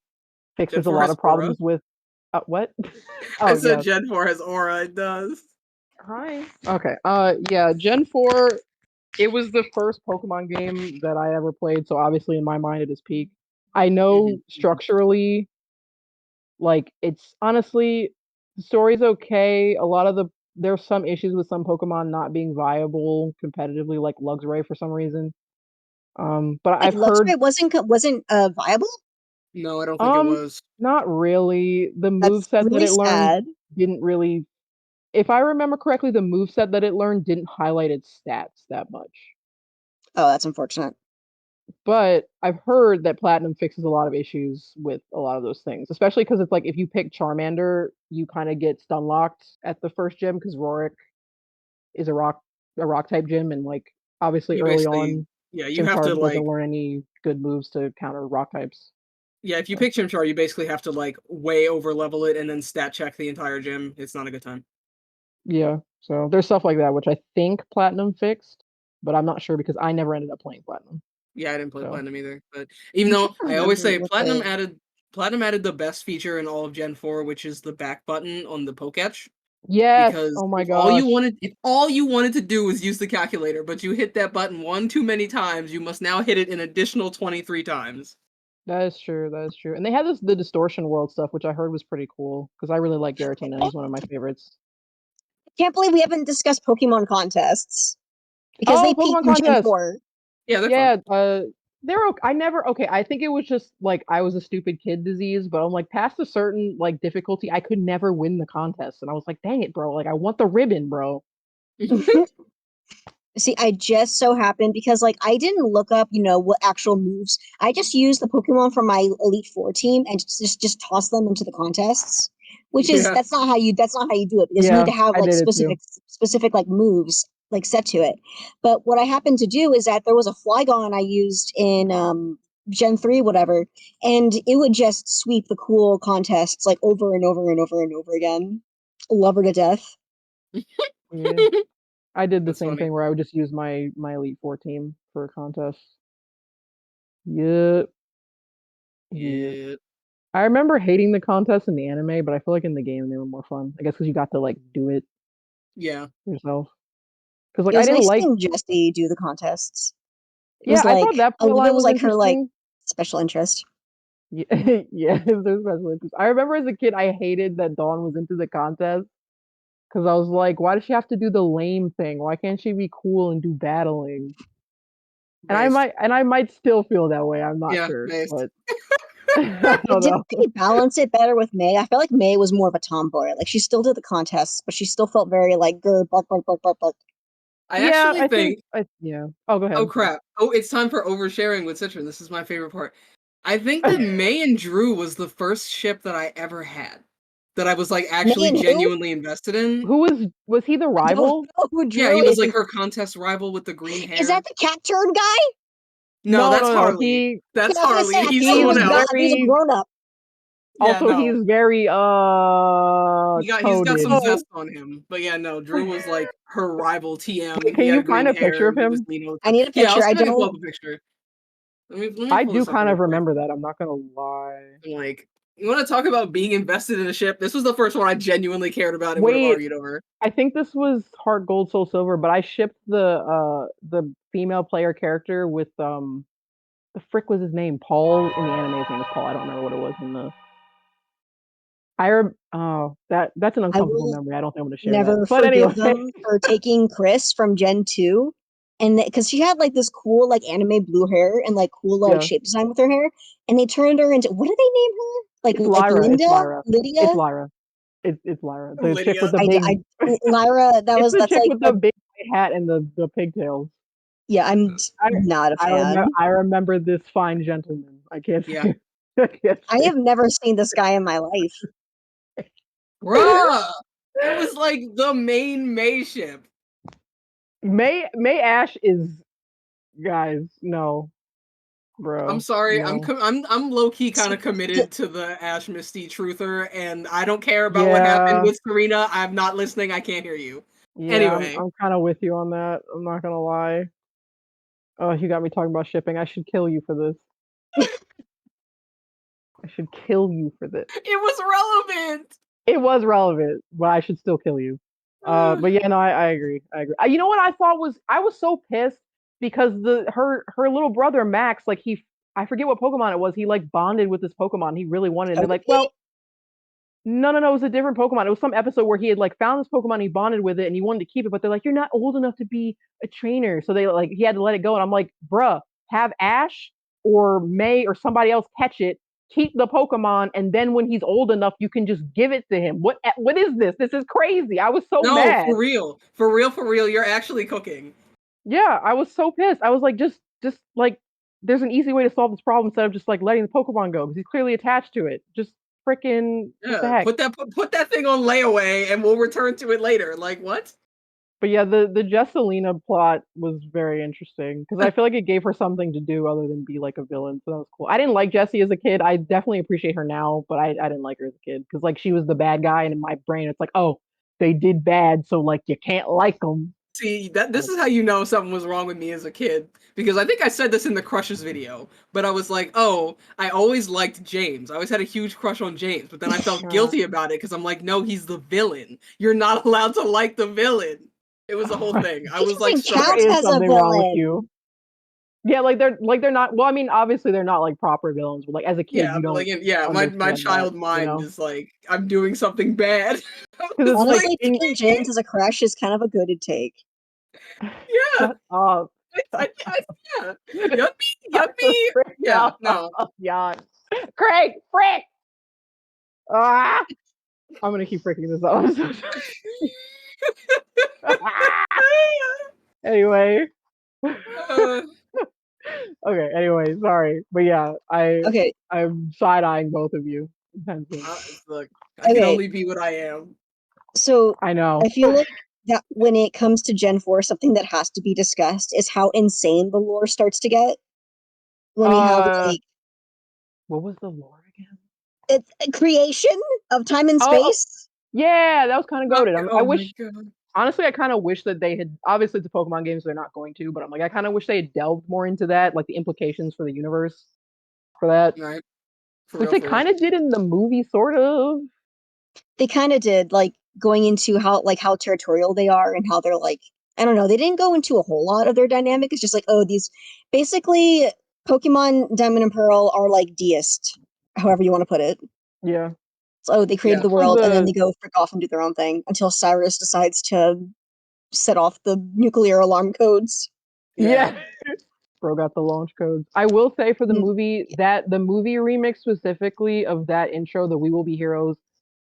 fixes a 4 lot has of aura. problems with what? I Oh said yes. Gen 4 has aura, it does. Hi. Okay. Yeah, Gen 4, it was the first Pokemon game that I ever played, so obviously in my mind it is peak. I know Mhm. structurally, like it's honestly the story's okay. A lot of there's some issues with some Pokemon not being viable competitively, like Luxray for some reason. But wait, I've heard Luxray wasn't viable? No, I don't think it was. not really. The move That's set that really it learned sad. didn't really, if I remember correctly, the move set that it learned didn't highlight its stats that much. Oh, that's unfortunate. But I've heard that Platinum fixes a lot of issues with a lot of those things, especially because it's like if you pick Charmander, you kind of get stun locked at the first gym because Rorik is a rock type gym, and like obviously You early basically, on, yeah, you have to Chimchar doesn't like, learn any good moves to counter rock types. yeah, if you So pick Chimchar, you basically have to like way over level it and then stat check the entire gym. It's not a good time. yeah, so there's stuff like that which I think Platinum fixed, but I'm not sure because I never ended up playing Platinum. Yeah, I didn't play So Platinum either, but even I'm trying though to I always remember say what the Platinum added the best feature in all of Gen 4, which is the back button on the Poketch. yes, Because oh my gosh, if all you wanted to do was use the calculator, but you hit that button one too many times, you must now hit it an additional 23 times. that is true, that is true. And they had the distortion world stuff, which I heard was pretty cool because I really like Garatina. He's one of my favorites. can't believe we haven't discussed Pokemon contests because they Oh, peaked Pokemon in Gen contest. 4. Yeah, they're fun. Yeah, they're okay. I never okay. I think it was just like I was a stupid kid disease, but I'm like past a certain like difficulty, I could never win the contest, and I was like, dang it, bro! Like I want the ribbon, bro. See, I just so happened because like I didn't look up, what actual moves. I just used the Pokemon from my Elite Four team and just toss them into the contests. Which is Yeah. that's not how you do it because you need Yeah, to have I like did it too. specific like moves like set to it. But what I happened to do is that there was a Flygon I used in Gen 3, whatever, and it would just sweep the cool contests like over and over and over and over again. Love her to death. Yeah, I did the That's same funny. thing where I would just use my Elite Four team for a contest. Yep, yep. Yeah. I remember hating the contests in the anime, but I feel like in the game they were more fun. I guess because you got to like do it Yeah. yourself. Because like It I was didn't nice like. seeing Jessie do the contests. It Yeah, was I thought like that plot Olivia line was was like her like interesting. special interest. Yeah, yeah, there's special interest. I remember as a kid, I hated that Dawn was into the contest because I was like, why does she have to do the lame thing? Why can't she be cool and do battling? Based. And I might still feel that way. I'm not Yeah, sure, based. but I don't Didn't know. they balance it better with May? I felt like May was more of a tomboy. Like she still did the contests, but she still felt very like grr, bark, bark, bark, bark, bark. I Yeah, actually I think think, yeah. Oh, go ahead. oh I'm sorry. crap. Oh, it's time for oversharing with Citrine. This is my favorite part. I think that May and Drew was the first ship that I ever had that I was like May actually and who? genuinely invested in. Who was he the I don't rival? know who Yeah, Drew he was like is. her contest rival with the green Is that hair. the cat turd guy? No, that's No. Harley. Okay, That's I was gonna say Harley. I He's thought he someone was He's else. I thought he was a very grown up. Yeah, also no. he's very He's got some coded. zest on him. But yeah, no, Drew was like her rival TM. Wait, He can you had find green a picture hair of and he was him? mean all the I time. need a Yeah, I'll picture. see I if I can pull up don't. a picture. Let me I pull do this up kind really of quick. remember that. I'm not gonna lie. Like, you want to talk about being invested in a ship? This was the first one I genuinely cared about and would have Wait, argued over. I think this was Heart Gold Soul Silver, but I shipped the female player character with the frick was his name? Paul in the anime his name was Paul. I don't remember what it was in the oh that's an I uncomfortable will memory. I don't think I'm gonna share that. never But forgive anyway, them for taking Chris from Gen 2. And because she had like this cool like anime blue hair and like cool like yeah. shape design with her hair, and they turned her into what did they name her? It's Like Lyra. It's Linda, Lyra. It's Lydia. Lyra. It's Lyra. The chick with Lydia. the big Lyra. it's the That's chick like with the big hat and the pigtails. yeah. I'm I not a fan. I remember this fine gentleman. I can't Yeah. say I can't I say have never seen this guy in my life. Bruh! It was like the main May ship. May Ash is Guys, no, bro. I'm sorry. No. I'm low key kind of So, committed to the Ash Misty truther, and I don't care about what Yeah, happened with Serena. I'm not listening. I can't hear you. yeah, Anyway, I'm kind of with you on that. I'm not gonna lie. Oh, you got me talking about shipping. I should kill you for this. I should kill you for this. it was relevant. It was relevant, but I should still kill you. But yeah, no, I agree. I agree. You know what I thought was I was so pissed because her little brother Max, like I forget what Pokemon it was. He like bonded with this Pokemon he really wanted, and they're like, Togepi? well, no, it was a different Pokemon. It was some episode where he had like found this Pokemon, he bonded with it, and he wanted to keep it, but they're like, you're not old enough to be a trainer, so they like he had to let it go, and I'm like, bruh, have Ash or May or somebody else catch it, keep the Pokemon, and then when he's old enough, you can just give it to him. What is this? This is crazy. I was so No, mad. for real. You're actually cooking. Yeah, I was so pissed. I was like, just like, there's an easy way to solve this problem instead of just like letting the Pokemon go because he's clearly attached to it. Just freaking what the Yeah, heck. put that thing on layaway, and we'll return to it later. Like what? But yeah, the Jesselina plot was very interesting because I feel like it gave her something to do other than be like a villain. So that was cool. I didn't like Jessie as a kid. I definitely appreciate her now, but I didn't like her as a kid because like she was the bad guy, and in my brain it's like, oh, they did bad, so like you can't like them. See, this is how you know something was wrong with me as a kid. Because I think I said this in the crushes video, but I was like, oh, I always liked James. I always had a huge crush on James, but then I felt guilty about it because I'm like, no, he's the villain. You're not allowed to like the villain. It was a whole thing. I He was like doesn't There count struggling. is as a something wrong with villain. you. Yeah, like they're not. Well, I mean, obviously they're not like proper villains, but like as a kid, Yeah, you but don't like, yeah, my understand that, child mind you is like, I'm doing something bad. I because it's was like like, Honestly, in. picking James as a crush is kind of a good take. yeah, Shut up. yeah, yummy, Shut the frick yeah, up, no. yawn. Craig, frick! Ah! I'm gonna keep freaking this up. I'm so sorry. Anyway. Uh, Okay, anyway, sorry. But yeah, Okay, I'm side-eyeing both of you intensely. look, I can okay. only be what I am. So I know. I feel like that when it comes to Gen 4, something that has to be discussed is how insane the lore starts to get. When you have like What was the lore again? it's a creation of time and Oh, space. yeah, that was kind of goaded. I Oh my wish, god. honestly, I kind of wish that they had. Obviously, it's a Pokemon game, so they're not going to. But I'm like, I kind of wish they had delved more into that, like the implications for the universe for that, Right. For which real, they for real. kind of did in the movie, sort of. They kind of did, like going into how territorial they are and how they're like, I don't know, they didn't go into a whole lot of their dynamic. It's just like, oh, these basically Pokemon Diamond and Pearl are like deist, however you want to put it. Yeah. So they created Yeah. the So world and then they go frick off and do their own thing until Cyrus decides to set off the nuclear alarm codes. Yeah. yeah. Bro got the launch codes. I will say for the Mm, movie that the movie remix specifically of that intro, the "We Will Be Heroes,"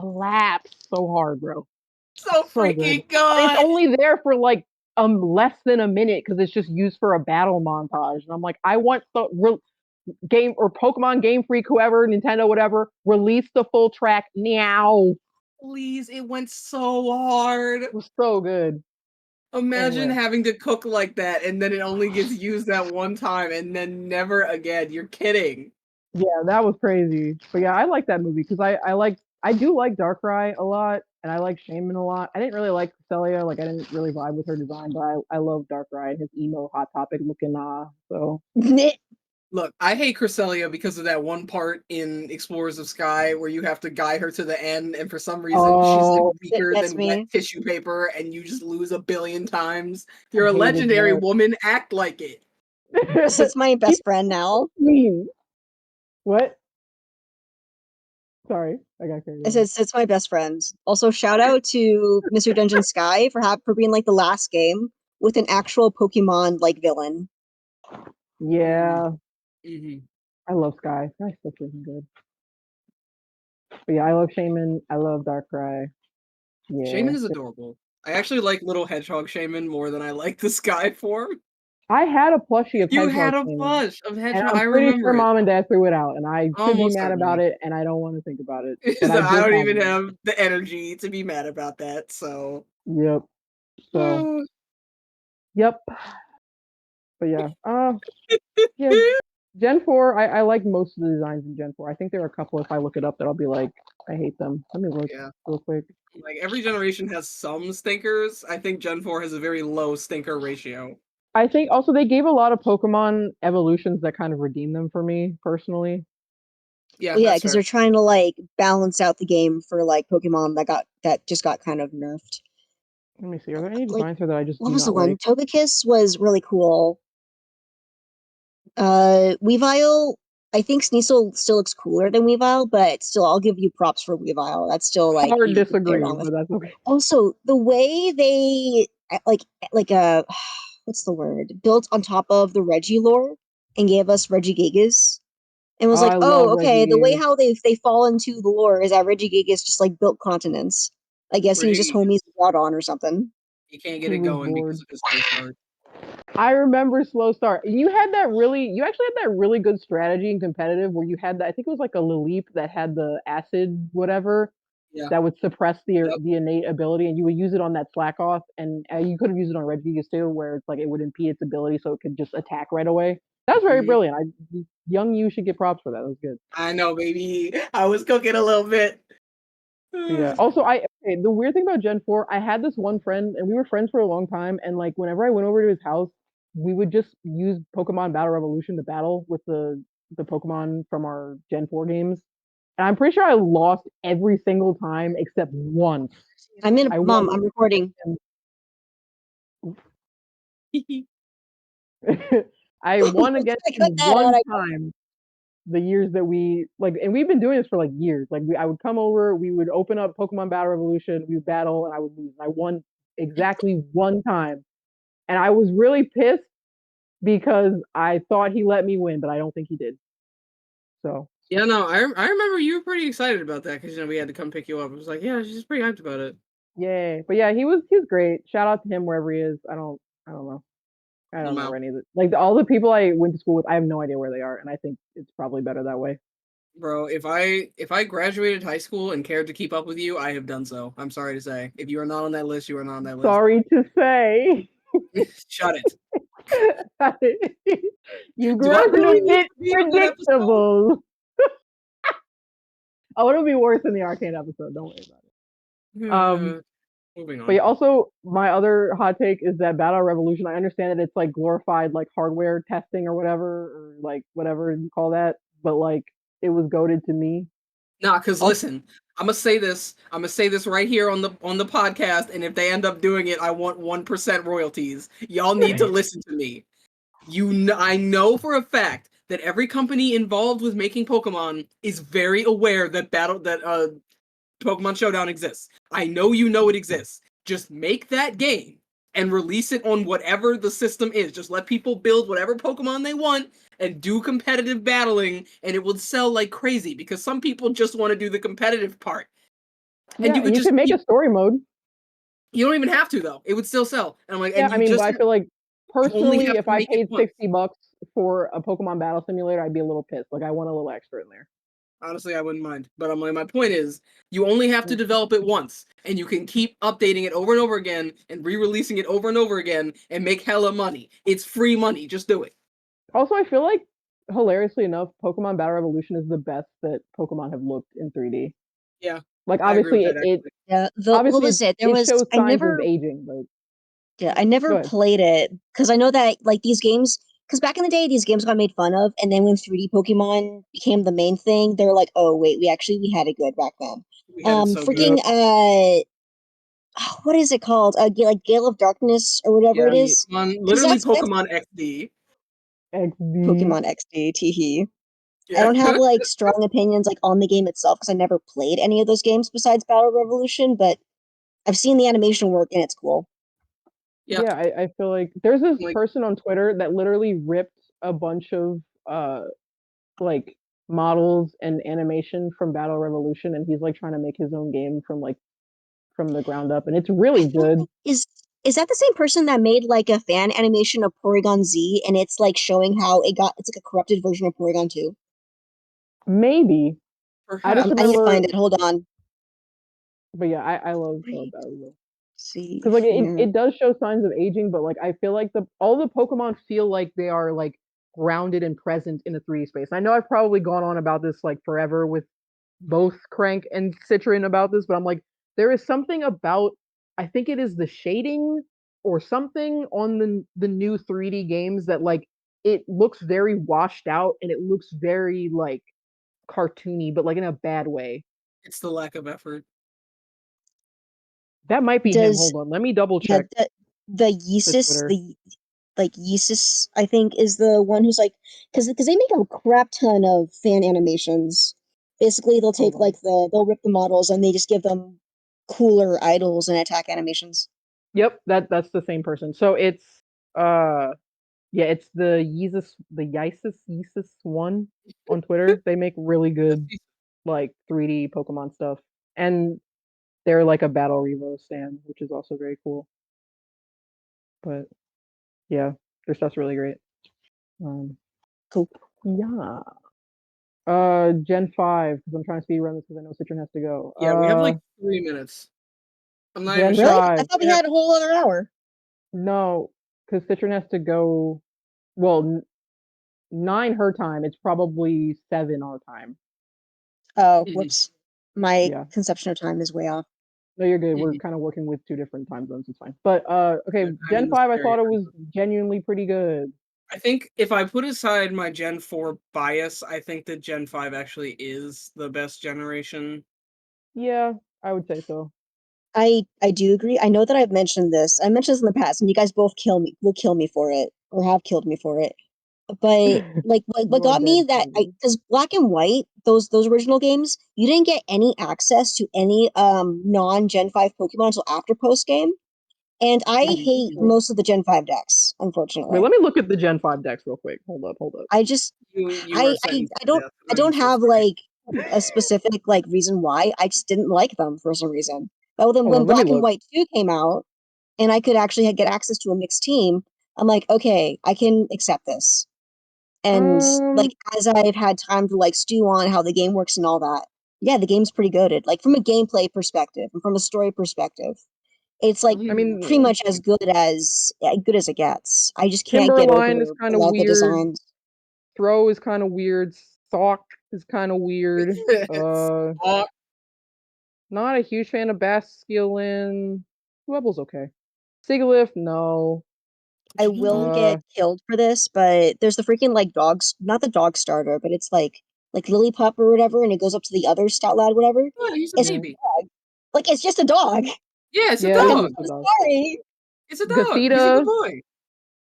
slaps so hard, bro. So So good. freaking And it's good. only there for like less than a minute because it's just used for a battle montage. And I'm like, I want the game or Pokemon Game Freak, whoever, Nintendo, whatever, release the full track now. Please, it went so hard. It was so good. Imagine Anyway, having to cook like that and then it only gets used that one time and then never again. You're kidding. yeah, that was crazy. But yeah, I like that movie because I do like Darkrai a lot and I like Shaman a lot. I didn't really like Celia, like I didn't really vibe with her design, but I love Darkrai and his emo hot topic looking so Look, I hate Cresselia because of that one part in Explorers of Sky where you have to guide her to the end, and for some reason she's like oh weaker that's than wet me. tissue paper, and you just lose a billion times. I You're a hated legendary woman, act like it. that. It's my He's best friend now. mean. What? Sorry, I got carried away. It's my best friend. Also, shout out to Mr. Dungeon Sky for being like the last game with an actual Pokemon like villain. Yeah, Mm-hmm. I love Sky. Sky's so freaking good. But yeah, I love Shaman. I love Darkrai. Yeah, Shaman is adorable. I actually like little hedgehog Shaman more than I like the sky form. I had a plushie of You Hedgehog had a Shaman, plush of and hedgehog. I'm I pretty sure remember it. Mom and Dad threw it out, and I should be Almost mad about certainly. it, and I don't want to think about it. But I I did don't have even one. have the energy to be mad about that, so Yep. So, yep. But yeah, Gen 4, I like most of the designs in Gen 4. I think there are a couple, if I look it up, that I'll be like, I hate them. Let me look real quick. Like every generation has some stinkers. I think Gen 4 has a very low stinker ratio. I think also they gave a lot of Pokemon evolutions that kind of redeem them for me personally. Yeah, Well, yeah, that's because fair. they're trying to like balance out the game for like Pokemon that just got kind of nerfed. Let me see. Are there any Like, designs here that I just what do was the not one? like? Togekiss was really cool. Weavile, I think Sneasel still looks cooler than Weavile, but still, I'll give you props for Weavile. That's still like Hard you can play disagree, around with. but that's okay. Also, the way they like what's the word? Built on top of the Reggie lore and gave us Regigigas. And was Oh, like, I love oh, okay, the way Regigigas. how they fall into the lore is that Regigigas just like built continents. I guess he was just Reggie, homies with Groudon or something. he can't get He it was going because bored. of his slow start. I remember Slow Start. You actually had that really good strategy in competitive where you had that, I think it was like a Lilip that had the acid, whatever, Yeah. that would suppress Yep. the innate ability, and you would use it on that slack off, and you could have used it on Regigigas too, where it's like it would impede its ability so it could just attack right away. That was very Mhm. brilliant. Young you should get props for that. That was good. I know, baby. I was cooking a little bit. But yeah. Also, the weird thing about Gen 4, I had this one friend, and we were friends for a long time. And like whenever I went over to his house, we would just use Pokemon Battle Revolution to battle with the Pokemon from our Gen 4 games. And I'm pretty sure I lost every single time except once. I won. Mom, I'm recording. I won against I cut him that out. one time the years that we like, and we've been doing this for like years. Like I would come over, we would open up Pokemon Battle Revolution, we would battle, and I would lose. And I won exactly one time, and I was really pissed because I thought he let me win, but I don't think he did. So Yeah, no, I remember you were pretty excited about that because we had to come pick you up. I was like, yeah, she's pretty hyped about it. yeah, but yeah, he was great. Shout out to him wherever he is. I don't know. I don't know Lamau. where any of it. Like all the people I went to school with, I have no idea where they are, and I think it's probably better that way. Bro, if I graduated high school and cared to keep up with you, I have done so. I'm sorry to say. If you are not on that list, you are not on that list. Sorry to say. Shut it. You Do I girls are really a need bit to be on that episode? predictable. Oh, it'll be worse than the arcade episode. Don't worry about it. Moving But yeah, on. also my other hot take is that Battle Revolution. I understand that it's like glorified like hardware testing or whatever, or like whatever you call that. But like it was goaded to me. Nah, because Also, listen, I'm gonna say this. I'm gonna say this right here on the podcast, and if they end up doing it, I want 1% royalties. Y'all need to listen to me. I know for a fact that every company involved with making Pokemon is very aware that Pokemon Showdown exists. I know you know it exists. Just make that game and release it on whatever the system is. Just let people build whatever Pokemon they want and do competitive battling, and it will sell like crazy because some people just want to do the competitive part. And yeah, and you can make a story mode. you don't even have to though. It would still sell. And I'm like, Yeah, and I mean, but I feel like you only personally, have if to I make it paid once. $60 for a Pokemon Battle Simulator, I'd be a little pissed. Like I want a little extra in there. Honestly, I wouldn't mind. But I'm like, my point is, you only have to develop it once, and you can keep updating it over and over again and re-releasing it over and over again and make hella money. It's free money. Just do it. Also, I feel like hilariously enough, Pokemon Battle Revolution is the best that Pokemon have looked in 3D. Yeah, Like I agree with obviously that it actually. Yeah, what obviously was it? it shows signs of aging, but Yeah, I never go ahead. played it because I know that like these games. Because back in the day, these games got made fun of, and then when 3D Pokemon became the main thing, they're like, "Oh wait, we had it good back then." We had it so good. Yeah, Freaking what is it called? Like Gale of Darkness or whatever it yeah. is. Because Literally that's Pokemon XD. XD. Pokemon XD. Teehee. I Yeah. don't have like strong opinions like on the game itself because I never played any of those games besides Battle Revolution, but I've seen the animation work and it's cool. Yeah. Yeah, I feel like there's this Like, person on Twitter that literally ripped a bunch of like models and animation from Battle Revolution, and he's like trying to make his own game from the ground up, and it's I really feel good. like is that the same person that made like a fan animation of Porygon Z and it's like showing how it's like a corrupted version of Porygon 2? Maybe I just perhaps. I need to remember, find it. Hold on. but yeah, I love Wait, Battle Revolution. See Because like here. it does show signs of aging, but like I feel like all the Pokemon feel like they are like grounded and present in a 3D space. I know I've probably gone on about this like forever with both Crank and Citrine about this, but I'm like, there is something about, I think it is the shading or something on the new 3D games that like it looks very washed out and it looks very like cartoony, but like in a bad way. It's the lack of effort. That might be him. Does Hold on, let me double yeah, check the the Yeezus, Twitter. the like Yeezus, I think is the one who's like, because they make a crap ton of fan animations. Basically, they'll take Hold on. they'll rip the models and they just give them cooler idols and attack animations. Yep, that's the same person. So it's uh yeah, it's the Yeezus one on Twitter. They make really good like 3D Pokemon stuff. And they're like a Battle Revo stand, which is also very cool. But yeah, their stuff's really great. Um Cool. yeah. Gen 5, because I'm trying to speed run this because I know Citron has to go. Yeah, we have like 3 minutes. I'm not even Gen sure. Really? I 5. thought we had a whole other hour. No, because Citron has to go. Well, 9 her time. It's probably 7 our time. Oh, Mhm, whoops. My Yeah. conception of time is way off. No, you're good. We're mhm. kind of working with 2 different time zones. It's fine. But okay, I'm Gen in the 5, I area. thought it was genuinely pretty good. I think if I put aside my Gen 4 bias, I think that Gen 5 actually is the best generation. Yeah, I would say so. I do agree. I know that I've mentioned this. I mentioned this in the past, and you guys both will kill me for it, or have killed me for it. But like what You are got me dead. that I because Black and White, those original games, you didn't get any access to any non Gen 5 Pokemon until after post game. And I hate Mhm. most of the Gen 5 decks, Wait, unfortunately. let me look at the Gen 5 decks real quick. Hold up, hold up. I just You are sentenced I to death, and I I'm don't so have sorry. like a specific like reason why. I just didn't like them for some reason. But then Hold when on, let me Black and look. White 2 came out and I could actually get access to a mixed team, I'm like, okay, I can accept this. And like Um, as I've had time to like stew on how the game works and all that, yeah, the game's pretty good. Like from a gameplay perspective and from a story perspective, it's like I pretty mean, much as good as it gets. I just can't get over Timberline is a kind of lot of the weird. designs. Throw is kind of weird. Sock is kind of weird. It's Uh, Not a huge fan of Basculin. Webble's okay. Sigilyph, no. I will Uh, get killed for this, but there's the freaking like dogs, not the dog starter, but it's like Lily Pup or whatever, and it goes up to the other stout lad, whatever. yeah, he's a It's yeah, baby. like it's just a dog. Yeah, it's a yeah, Like he's I'm dog. just a so dog. sorry. It's a dog. He's a good Gothita, boy.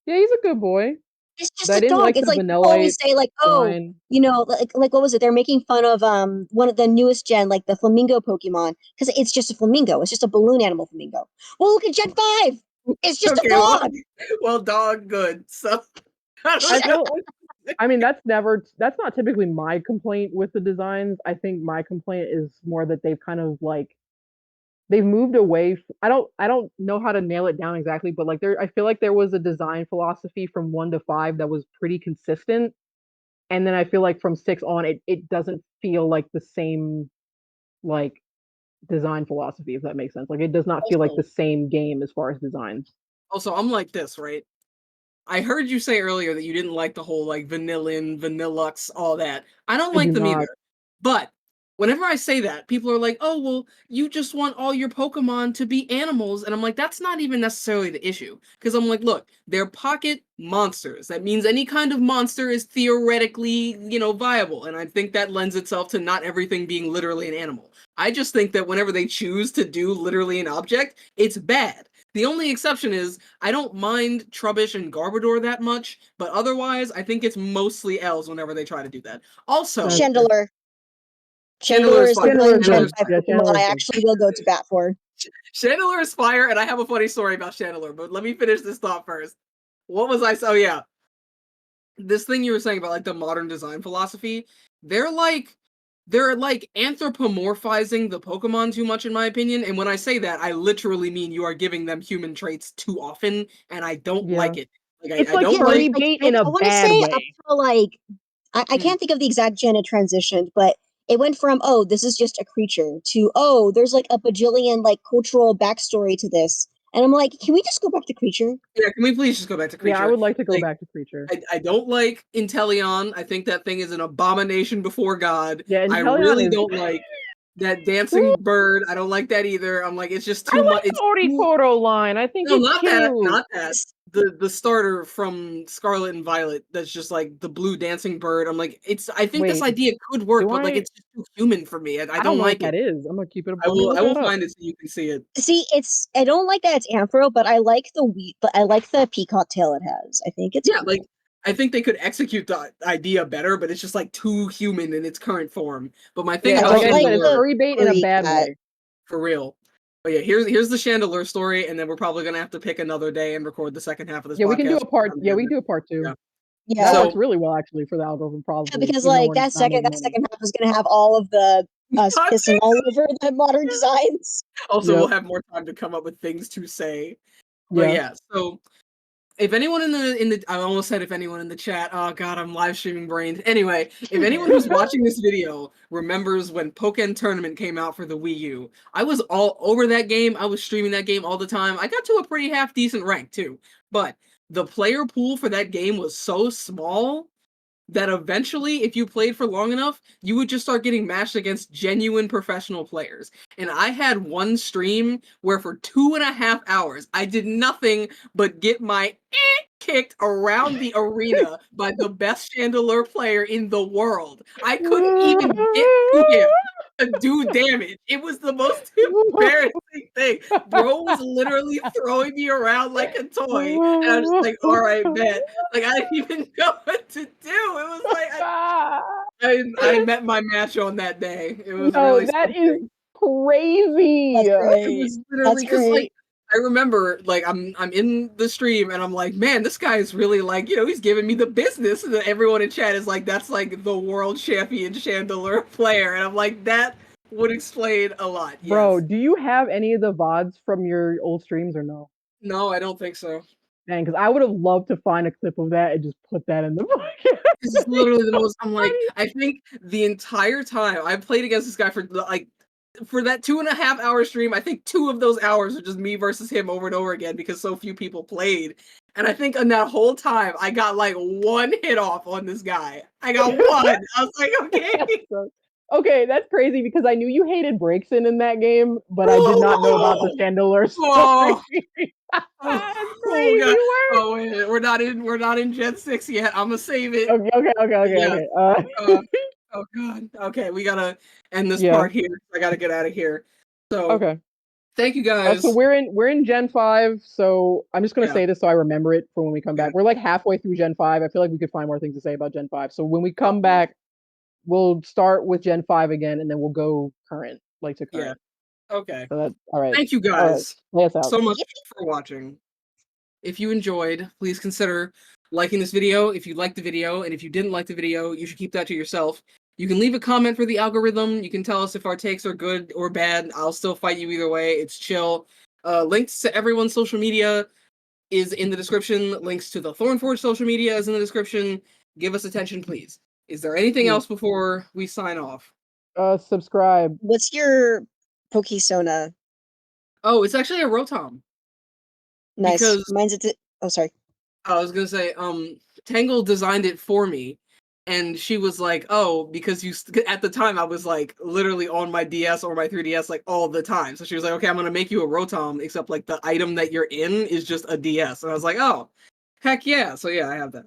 yeah, he's a good boy. It's just I a didn't dog. like It's the like people always Vanillite say like, oh, line. like what was it? They're making fun of one of the newest gen, like the flamingo Pokemon, because it's just a flamingo. It's just a balloon animal flamingo. Well, look at Gen 5. It's just a Okay, dog. well, dog, good. So I I don't feel, know. I mean, that's not typically my complaint with the designs. I think my complaint is more that they've kind of like they've moved away. I don't know how to nail it down exactly, but like I feel like there was a design philosophy from 1 to 5 that was pretty consistent, and then I feel like from 6 on, it doesn't feel like the same like design philosophy, if that makes sense. Like it does not feel like Also, the same game as far as designs. I'm like this, right? I heard you say earlier that you didn't like the whole like vanillin, vanillux, all that. I don't I do like them not. either. But whenever I say that, people are like, "Oh, well, you just want all your Pokemon to be animals." And I'm like, "That's not even necessarily the issue." Because I'm like, "Look, they're pocket monsters. That means any kind of monster is theoretically, viable." And I think that lends itself to not everything being literally an animal. I just think that whenever they choose to do literally an object, it's bad. The only exception is I don't mind Trubbish and Garbodor that much, but otherwise, I think it's mostly L's whenever they try to do that. Also, That's fair. Chandelure. Chandelure Chandelure is is the fire. Chandler one is Gen good. Chandelure's 5 Yeah, Pokemon Chandler is I good. actually will go to bat for. Chandelure is fire, and I have a funny story about Chandelure, but let me finish this thought first. What was I? Oh yeah, this thing you were saying about like the modern design philosophy. They're like they're like anthropomorphizing the Pokemon too much, in my opinion. And when I say that, I literally mean you are giving them human traits too often, and I don't Yeah. like it. Like It's I like don't Yeah, like. furry like bait in a I want to bad say up way. to like I Hmm, can't think of the exact gen it transitioned, but it went from, oh, this is just a creature to, oh, there's like a bajillion like cultural backstory to this. And I'm like, can we just go back to creature? Yeah, can we please just go back to creature? Yeah, I would like to go Like, back to creature. I don't like Inteleon. I think that thing is an abomination before God. Yeah, I Inteleon really is. don't like that dancing bird. I don't like that either. I'm like, it's just I too much. like the Orikoro line. I think No, it's not cute. that, not that. The starter from Scarlet and Violet. That's just like the blue dancing bird. I'm like, I think this Wait, idea could work, do but like I? it's just too human for me. I I don't don't know like what that it. is. I'm gonna keep it. I Let me will look I will that up. find it so you can see it. See, I don't like that it's Anthro, but I like the wheat, but I like the peacock tail it has. I think it's Yeah, like I think they could execute the idea better, but it's just like too human in its current form. But my thing Yeah, I about like don't I like said, it's Chandelure, furry bait in a furry bad cat. way. for real. But yeah, here's the Chandelure story, and then we're probably gonna have to pick another day and record the second half of this Yeah, podcast. we can do a part. I'm Yeah, we doing can do a part 2. Yeah. Yeah, That So- works really well actually for the algorithm, probably. because even though like we're that not making money. second half is gonna have all of the us Content. pissing all over the modern designs. Also, Yep. we'll have more time to come up with things to say. But Yeah. yeah, so if anyone in the I almost said if anyone in the chat, oh god, I'm live streaming brains. Anyway, if anyone who's watching this video remembers when Pokken Tournament came out for the Wii U, I was all over that game. I was streaming that game all the time. I got to a pretty half decent rank too. But the player pool for that game was so small that eventually, if you played for long enough, you would just start getting matched against genuine professional players. And I had one stream where for 2.5 hours, I did nothing but get my kicked around the arena by the best Chandelure player in the world. I couldn't even get to him to do damage. It was the most embarrassing thing. Bro was literally throwing me around like a toy. And I was just like, all right, bet. Like, I didn't even know what to do. It was like, I met my match on that day. It was No, really that is something. crazy. That's It great. was literally That's because great. like I remember like I'm in the stream and I'm like, man, this guy is really like, he's giving me the business. And then everyone in chat is like, that's like the world champion Chandelure player. And I'm like, that would explain a lot. Bro, Yes. do you have any of the VODs from your old streams or no? No, I don't think so. Dang, because I would have loved to find a clip of that and just put that in the podcast. This is literally the most. I'm like, funny. I think the entire time I played against this guy for like for that 2.5 hour stream, I think 2 of those hours were just me versus him over and over again because so few people played. And I think in that whole time, I got like 1 hit off on this guy. I got 1. I was like, okay. Okay, that's crazy because I knew you hated Breakson in that game, but I did not know about the Chandelure story. Oh. That's Oh, crazy God. work. Oh, wait, we're not in Gen 6 yet. I'm gonna save it. Okay. Oh god. Okay, we gotta end this Yeah. part here. I gotta get out of here. So Okay. thank you guys. So we're in Gen 5, so I'm just gonna Yeah. say this so I remember it for when we come Yeah. back. We're like halfway through Gen 5. I feel like we could find more things to say about Gen 5. So when we come Okay. back, we'll start with Gen 5 again, and then we'll go current, like to current. Okay. So that's all right. Thank you All right. guys Play us out. so much for watching. If you enjoyed, please consider liking this video if you liked the video, and if you didn't like the video, you should keep that to yourself. You can leave a comment for the algorithm. You can tell us if our takes are good or bad. I'll still fight you either way. It's chill. Links to everyone's social media is in the description. Links to the Thornforge social media is in the description. Give us attention, please. Is there anything else before we sign off? Subscribe. What's your pokesona? Oh, it's actually a Rotom. Nice. Because Mine's oh, sorry. I was gonna say, Tangle designed it for me, and she was like, "Oh, because at the time I was like literally on my DS or my 3DS like all the time." So she was like, "Okay, I'm gonna make you a Rotom, except like the item that you're in is just a DS." And I was like, "Oh, heck yeah!" So yeah, I have that.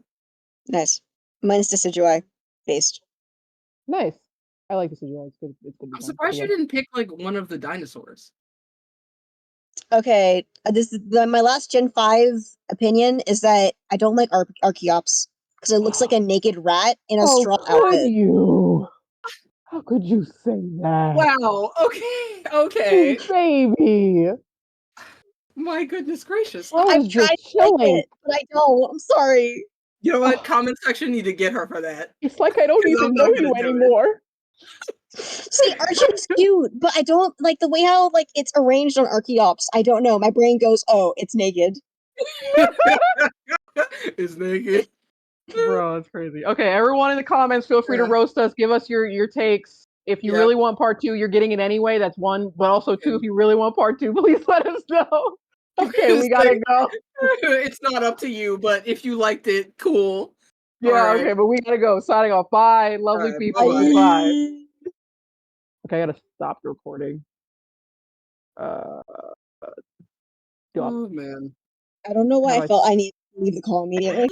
Nice. Mine's Decidueye based. Nice. I like this video. It's good. It's good. I'm surprised you didn't pick like one of the dinosaurs. Okay, my last Gen 5 opinion is that I don't like Archeops because it looks like a naked rat in a straw outfit. How could you say that? Wow. Okay. Baby. My goodness gracious. I was I've tried just to like chilling. it, but I don't. I'm sorry. You know what? Comment section need to get her for that. It's like I don't 'Cause even I'm not know gonna you do it. anymore. See, Archeop's cute, but I don't like the way how like it's arranged on Archeops. I don't know. My brain goes, "Oh, it's naked." It's naked. Bro, that's crazy. Okay, everyone in the comments, feel free to roast us. Give us your takes. if you Yep. really want part 2, you're getting it anyway. That's 1. But also 2, if you really want part 2, please let us know. Okay, we It's gotta like- go. It's not up to you, but if you liked it, cool. Yeah, Alright. okay, but we gotta go. Signing off. Bye, lovely Alright, people. bye-bye. Bye. Okay, I gotta stop the recording. Stop. Oh man. I don't know why How I do I- felt I need to leave the call immediately.